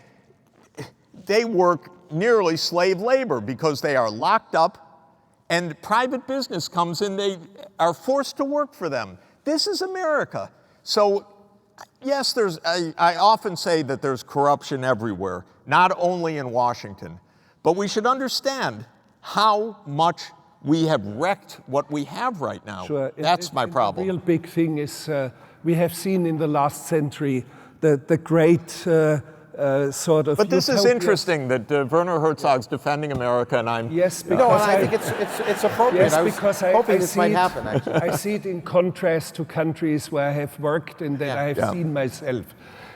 Speaker 3: they work nearly slave labor because they are locked up and private business comes in, they are forced to work for them. This is America. So yes, I often say that there's corruption everywhere, not only in Washington, but we should understand how much we have wrecked what we have right now.
Speaker 2: Sure.
Speaker 3: That's my problem.
Speaker 2: The real big thing is we have seen in the last century the great sort of.
Speaker 3: But this is interesting that Werner Herzog's defending America, and I'm.
Speaker 2: Yes, because
Speaker 1: no, and I think it's appropriate.
Speaker 2: Yes, because I
Speaker 1: hoping
Speaker 2: I
Speaker 1: this
Speaker 2: see
Speaker 1: might
Speaker 2: it,
Speaker 1: happen. Actually.
Speaker 2: I see it in contrast to countries where I have worked and that I have seen myself.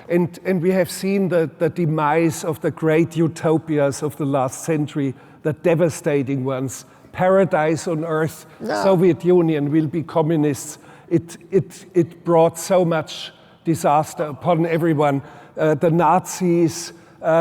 Speaker 2: And we have seen the demise of the great utopias of the last century, the devastating ones. Paradise on earth, Soviet Union will be communists. It brought so much disaster upon everyone. The Nazis,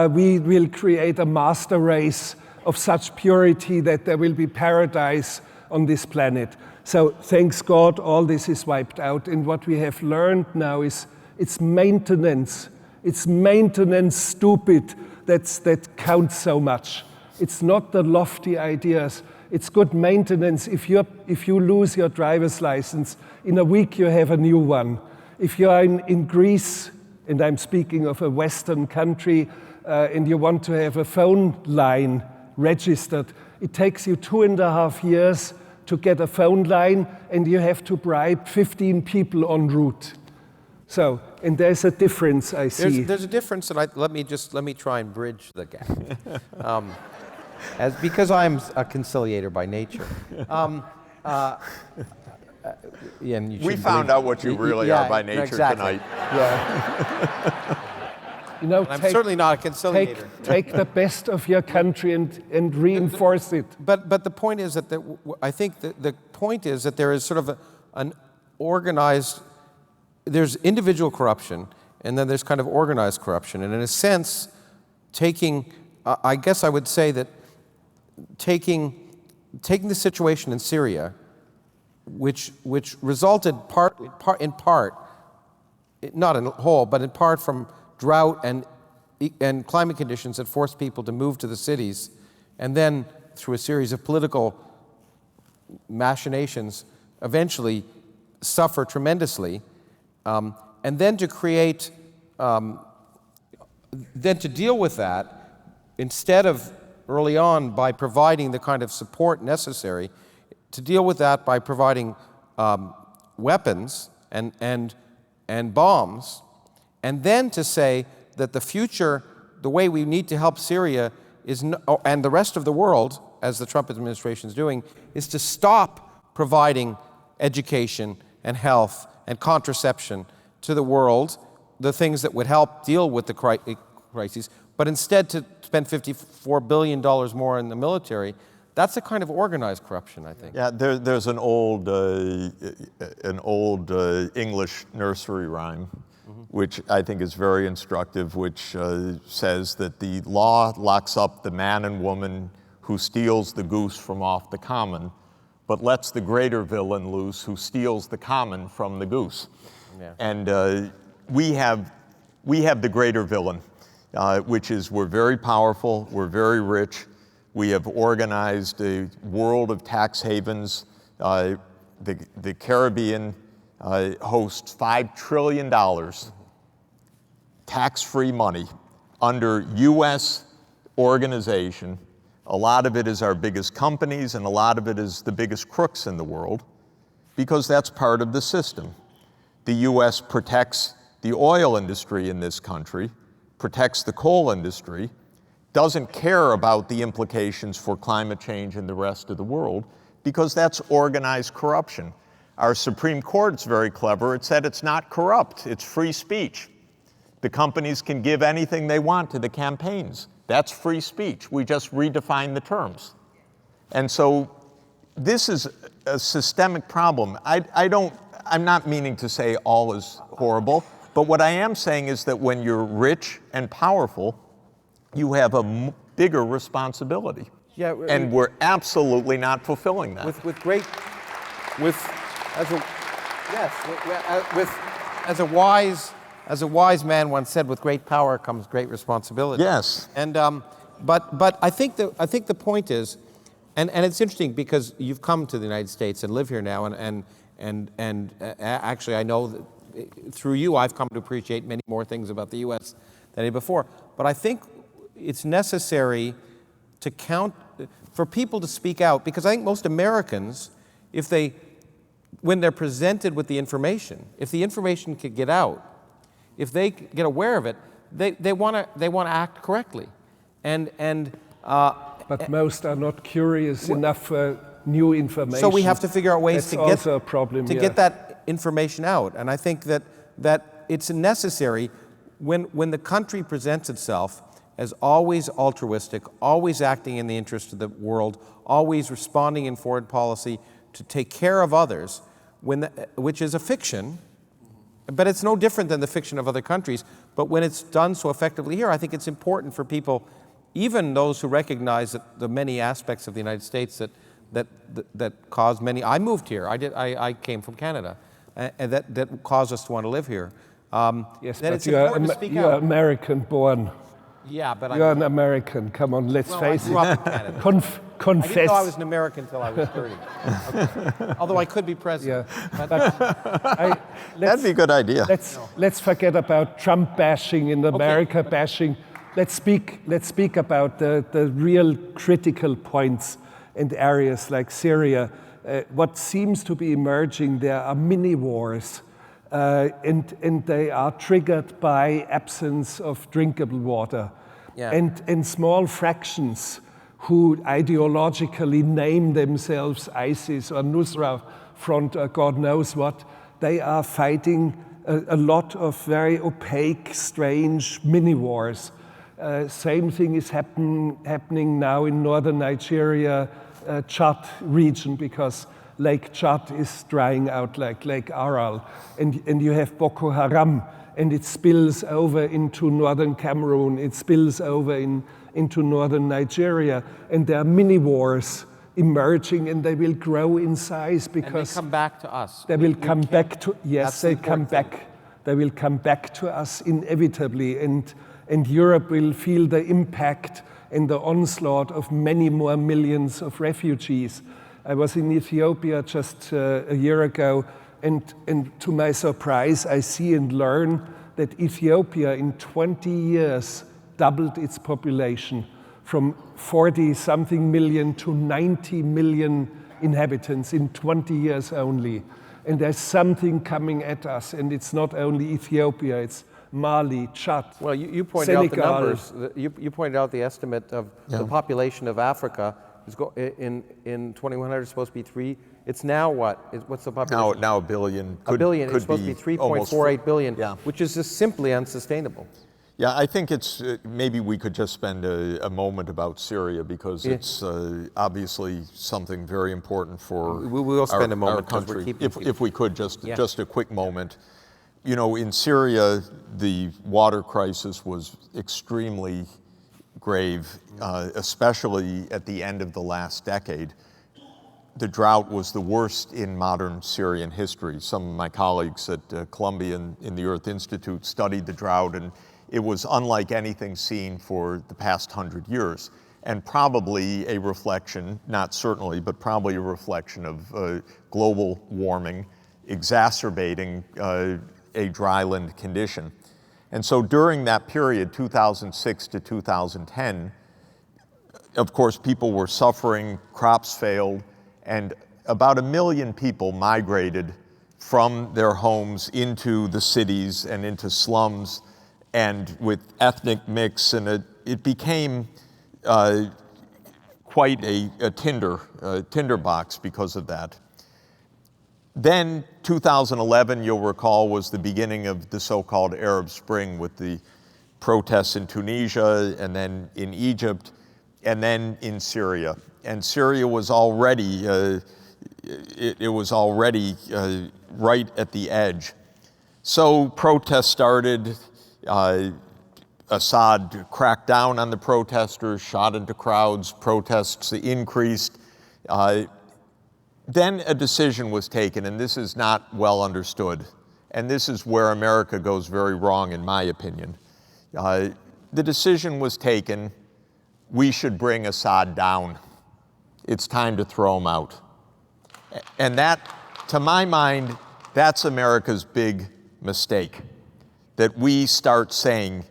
Speaker 2: we will create a master race of such purity that there will be paradise on this planet. So thanks God, all this is wiped out. And what we have learned now is it's maintenance. It's maintenance, stupid, that counts so much. It's not the lofty ideas. It's good maintenance. If you lose your driver's license, in a week you have a new one. If you are in Greece, and I'm speaking of a Western country, and you want to have a phone line registered, it takes you 2.5 years to get a phone line, and you have to bribe 15 people en route. So, and there's a difference I see.
Speaker 1: There's a difference, and let me try and bridge the gap. Because I'm a conciliator by nature. And
Speaker 3: we found out what you really are by nature tonight.
Speaker 2: Yeah.
Speaker 1: I'm certainly not a conciliator.
Speaker 2: Take the best of your country and reinforce it.
Speaker 1: But the point is that I think the point is that there is sort of an organized. There's individual corruption, and then there's kind of organized corruption. And in a sense, I guess I would say that taking the situation in Syria, which resulted in part, not in whole, but in part from drought and climate conditions that forced people to move to the cities, and then through a series of political machinations, eventually suffer tremendously, and then to create, then to deal with that, instead of early on by providing the kind of support necessary, to deal with that by providing weapons and bombs, and then to say that the future, the way we need to help Syria is, and the rest of the world, as the Trump administration is doing, is to stop providing education and health and contraception to the world, the things that would help deal with the crises, but instead to spend $54 billion more in the military. That's a kind of organized corruption, I think.
Speaker 3: Yeah, there's an old English nursery rhyme, which I think is very instructive, which says that the law locks up the man and woman who steals the goose from off the common, but lets the greater villain loose who steals the common from the goose. Yeah. And we have the greater villain, which is we're very powerful, we're very rich, we have organized a world of tax havens. The Caribbean hosts $5 trillion tax-free money under U.S. organization. A lot of it is our biggest companies, and a lot of it is the biggest crooks in the world, because that's part of the system. The U.S. protects the oil industry in this country, protects the coal industry, doesn't care about the implications for climate change in the rest of the world, because that's organized corruption. Our Supreme Court's very clever. It said it's not corrupt, it's free speech. The companies can give anything they want to the campaigns. That's free speech. We just redefine the terms. And so this is a systemic problem. I'm not meaning to say all is horrible, but what I am saying is that when you're rich and powerful, you have a bigger responsibility. Yeah, and we're absolutely not fulfilling that.
Speaker 1: As a wise man once said, with great power comes great responsibility.
Speaker 3: Yes.
Speaker 1: And but I think the point is, and it's interesting because you've come to the United States and live here now, and actually I know that through you I've come to appreciate many more things about the U.S. than I did before. But I think it's necessary to for people to speak out, because I think most Americans, when they're presented with the information, if the information could get out, if they get aware of it, they want to act correctly,
Speaker 2: but most are not curious enough for new information.
Speaker 1: So we have to figure out ways
Speaker 2: to
Speaker 1: get that information out, and I think that it's necessary when the country presents itself as always altruistic, always acting in the interest of the world, always responding in foreign policy to take care of others, which is a fiction. But it's no different than the fiction of other countries. But when it's done so effectively here, I think it's important for people, even those who recognize that the many aspects of the United States that cause many. I moved here. I came from Canada, and that caused us to want to live here.
Speaker 2: Yes, but you're American born.
Speaker 1: Yeah, but
Speaker 2: you're an American. Come on, let's face it.
Speaker 1: I grew up in Canada.
Speaker 2: Confess.
Speaker 1: I didn't know I was an American until I was 30. Okay. Although I could be president.
Speaker 2: Yeah.
Speaker 3: That'd be a good idea.
Speaker 2: Let's forget about Trump bashing and America bashing. Let's speak about the real critical points and areas like Syria. What seems to be emerging, there are mini wars. And they are triggered by absence of drinkable water. Yeah. And small fractions who ideologically name themselves ISIS or Nusra Front or God knows what, they are fighting a lot of very opaque, strange mini-wars. Same thing is happening now in northern Nigeria, Chad region, because Lake Chad is drying out like Lake Aral. And you have Boko Haram, and it spills over into northern Cameroon, it spills over into northern Nigeria, and there are mini-wars emerging, and they will grow in size because...
Speaker 1: And they come back to us.
Speaker 2: They will come back to... Yes, they come back. They will come back to us inevitably, and Europe will feel the impact and the onslaught of many more millions of refugees. I was in Ethiopia just a year ago, and to my surprise, I see and learn that Ethiopia in 20 years doubled its population from 40-something million to 90 million inhabitants in 20 years only. And there's something coming at us, and it's not only Ethiopia, it's Mali, Chad,
Speaker 1: Well, you pointed out the
Speaker 2: Senegal.
Speaker 1: numbers. You pointed out the estimate of the population of Africa is in 2100 is supposed to be 3. It's now what? What's the population?
Speaker 3: Now a billion.
Speaker 1: A billion. It's supposed to be
Speaker 3: almost
Speaker 1: 3.48 billion,
Speaker 3: yeah.
Speaker 1: which is just simply unsustainable.
Speaker 3: Yeah, I think it's, maybe we could just spend a moment about Syria, because it's obviously something very important for
Speaker 1: We will spend a moment,
Speaker 3: our
Speaker 1: 'cause we're
Speaker 3: country.
Speaker 1: keeping
Speaker 3: If we could, just a quick moment. You know, in Syria, the water crisis was extremely grave, especially at the end of the last decade. The drought was the worst in modern Syrian history. Some of my colleagues at Columbia in the Earth Institute studied the drought, and it was unlike anything seen for the past 100 years, and probably a reflection, not certainly, but probably a reflection of global warming exacerbating a dryland condition. And so during that period, 2006 to 2010, of course, people were suffering, crops failed, and about 1 million people migrated from their homes into the cities and into slums, and with ethnic mix, and it became quite a tinderbox because of that. Then 2011, you'll recall, was the beginning of the so-called Arab Spring, with the protests in Tunisia, and then in Egypt, and then in Syria. And Syria was already, it was already right at the edge. So protests started. Assad cracked down on the protesters, shot into crowds, protests increased. Then a decision was taken, and this is not well understood, and this is where America goes very wrong, in my opinion. The decision was taken: we should bring Assad down. It's time to throw him out. And that, to my mind, that's America's big mistake, that we start saying,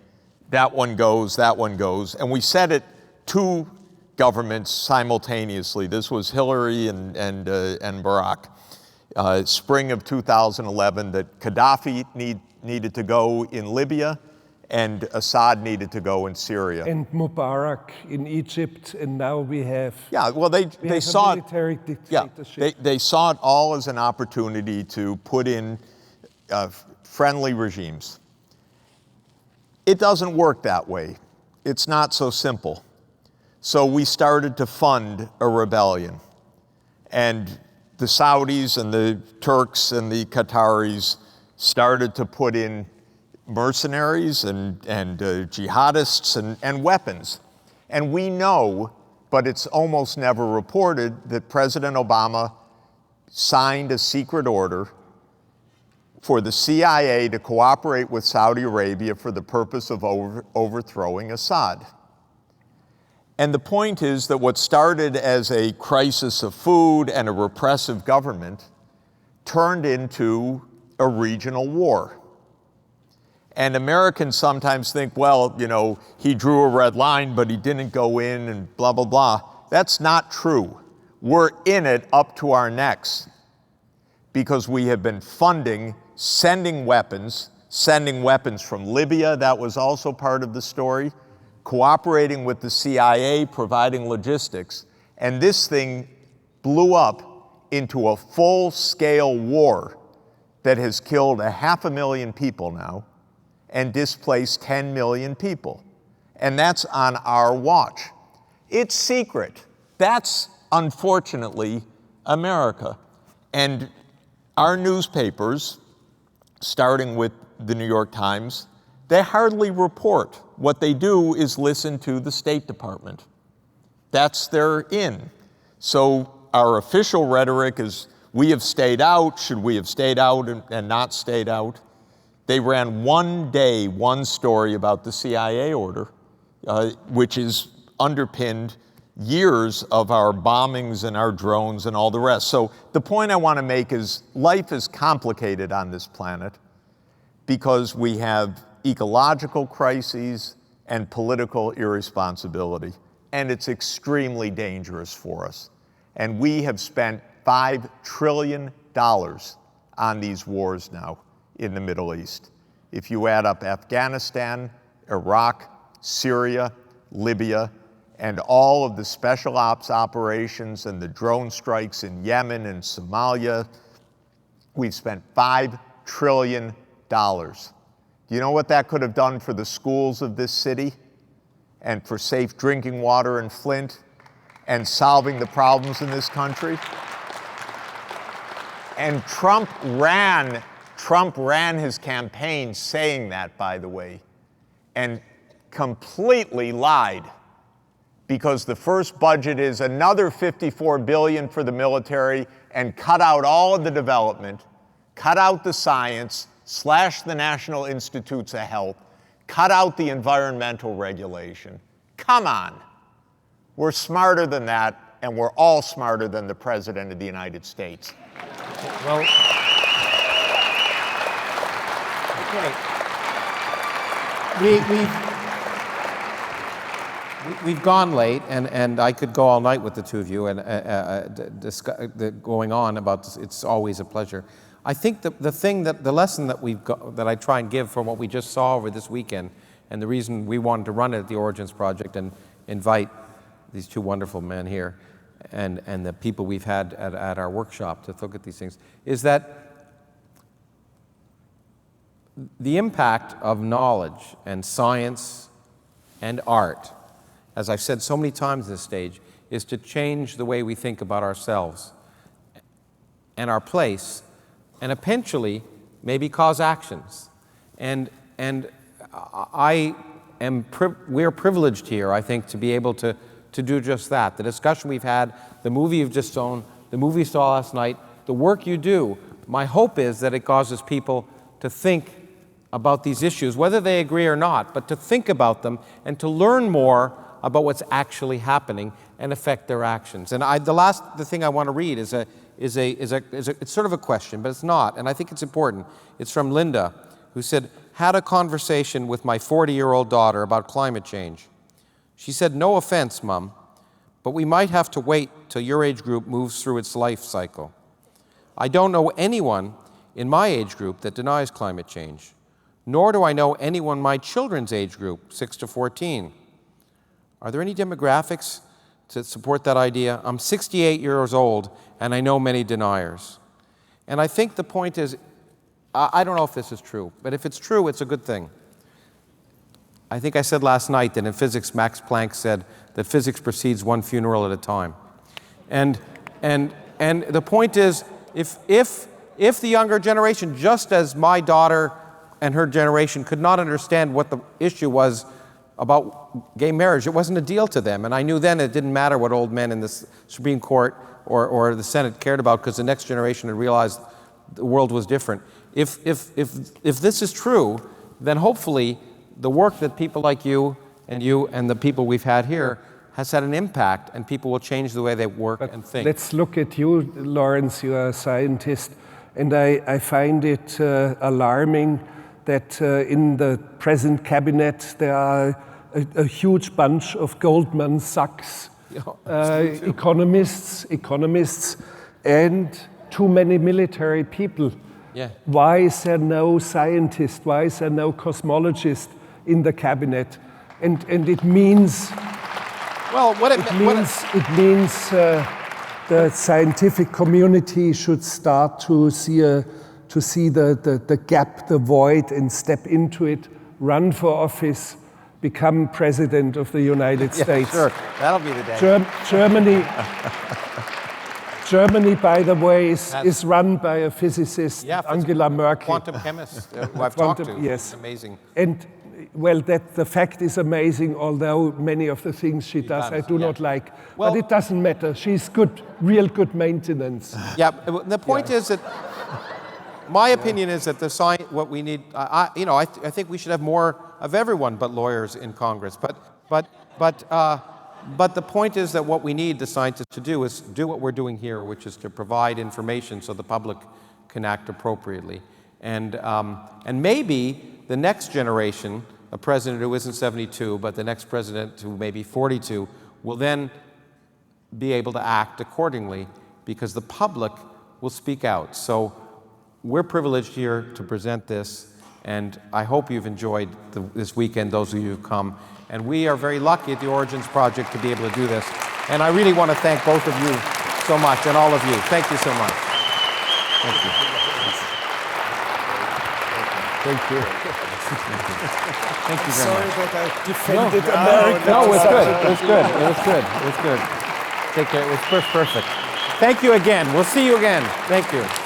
Speaker 3: that one goes, and we said it to governments simultaneously. This was Hillary and Barack. Spring of 2011, that Gaddafi needed to go in Libya, and Assad needed to go in Syria.
Speaker 2: And Mubarak in Egypt, and now we have.
Speaker 3: Yeah, well, they saw it.
Speaker 2: Military dictatorship.
Speaker 3: Yeah, they saw it all as an opportunity to put in friendly regimes. It doesn't work that way. It's not so simple. So we started to fund a rebellion. And the Saudis and the Turks and the Qataris started to put in mercenaries and jihadists and weapons. And we know, but it's almost never reported, that President Obama signed a secret order for the CIA to cooperate with Saudi Arabia for the purpose of overthrowing Assad. And the point is that what started as a crisis of food and a repressive government turned into a regional war. And Americans sometimes think, well, you know, he drew a red line, but he didn't go in, and blah, blah, blah. That's not true. We're in it up to our necks, because we have been funding, sending weapons from Libya. That was also part of the story. Cooperating with the CIA, providing logistics. And this thing blew up into a full-scale war that has killed 500,000 people now and displaced 10 million people. And that's on our watch. It's secret. That's, unfortunately, America. And our newspapers, starting with the New York Times, they hardly report. What they do is listen to the State Department. That's their in. So our official rhetoric is, we have stayed out. Should we have stayed out and not stayed out? They ran one story about the CIA order, which is underpinned years of our bombings and our drones and all the rest. So the point I want to make is, life is complicated on this planet because we have ecological crises and political irresponsibility, and it's extremely dangerous for us. And we have spent $5 trillion on these wars now in the Middle East. If you add up Afghanistan, Iraq, Syria, Libya, and all of the special ops operations and the drone strikes in Yemen and Somalia, we've spent $5 trillion. Do you know what that could have done for the schools of this city and for safe drinking water in Flint and solving the problems in this country? And Trump ran his campaign saying that, by the way, and completely lied, because the first budget is another $54 billion for the military and cut out all of the development, cut out the science, slash the National Institutes of Health, cut out the environmental regulation. Come on. We're smarter than that, and we're all smarter than the President of the United States.
Speaker 1: Well, okay. We've gone late, and I could go all night with the two of you and going on about this. It's always a pleasure. I think the lesson that we've got, that I try and give from what we just saw over this weekend, and the reason we wanted to run it at the Origins Project and invite these two wonderful men here, and the people we've had at our workshop to look at these things, is that the impact of knowledge and science and art, as I've said so many times on this stage, is to change the way we think about ourselves and our place, and eventually maybe cause actions. And we're privileged here, I think, to be able to do just that. The discussion we've had, the movie you've just shown, the movie you saw last night, the work you do, my hope is that it causes people to think about these issues, whether they agree or not, but to think about them and to learn more about what's actually happening and affect their actions. And the thing I want to read is it's sort of a question, but it's not, and I think it's important. It's from Linda, who said, "Had a conversation with my 40-year-old daughter about climate change. She said, 'No offense, Mom, but we might have to wait till your age group moves through its life cycle. I don't know anyone in my age group that denies climate change, nor do I know anyone in my children's age group, 6 to 14. Are there any demographics to support that idea? I'm 68 years old, and I know many deniers.'" And I think the point is, I don't know if this is true, but if it's true, it's a good thing. I think I said last night that in physics, Max Planck said that physics proceeds one funeral at a time. And the point is, if the younger generation, just as my daughter and her generation could not understand what the issue was about gay marriage, it wasn't a deal to them. And I knew then it didn't matter what old men in the Supreme Court or the Senate cared about, because the next generation had realized the world was different. If this is true, then hopefully the work that people like you and the people we've had here has had an impact, and people will change the way they work and think.
Speaker 2: Let's look at you, Lawrence. You are a scientist, and I find it alarming that in the present cabinet there are a huge bunch of Goldman Sachs economists, and too many military people.
Speaker 1: Yeah.
Speaker 2: Why is there no scientist? Why is there no cosmologist in the cabinet? And it means,
Speaker 1: well,
Speaker 2: it means the scientific community should start to see the gap, the void, and step into it, run for office, become president of the United States.
Speaker 1: Sure, that'll be the day.
Speaker 2: Germany, by the way, is run by a physicist, Angela Merkel.
Speaker 1: Quantum chemist, who I've talked to.
Speaker 2: Yes.
Speaker 1: It's amazing.
Speaker 2: And, well, the fact is amazing, although many of the things she does I do not like.
Speaker 1: Well,
Speaker 2: but it doesn't matter. She's good, real good maintenance.
Speaker 1: Yeah, the point is that my opinion is that the science, what we need, I think we should have more of everyone but lawyers in Congress. But the point is that what we need the scientists to do is do what we're doing here, which is to provide information so the public can act appropriately. And maybe the next generation, a president who isn't 72, but the next president who may be 42, will then be able to act accordingly, because the public will speak out. So we're privileged here to present this, and I hope you've enjoyed this weekend, those of you who come. And we are very lucky at the Origins Project to be able to do this. And I really want to thank both of you so much, and all of you. Thank you so much. Thank you. Thank you. Thank you very
Speaker 2: Sorry
Speaker 1: much.
Speaker 2: that I defended America.
Speaker 1: No, it was good. It was good. It was good. It was good. Take care. It was perfect. Thank you again. We'll see you again. Thank you.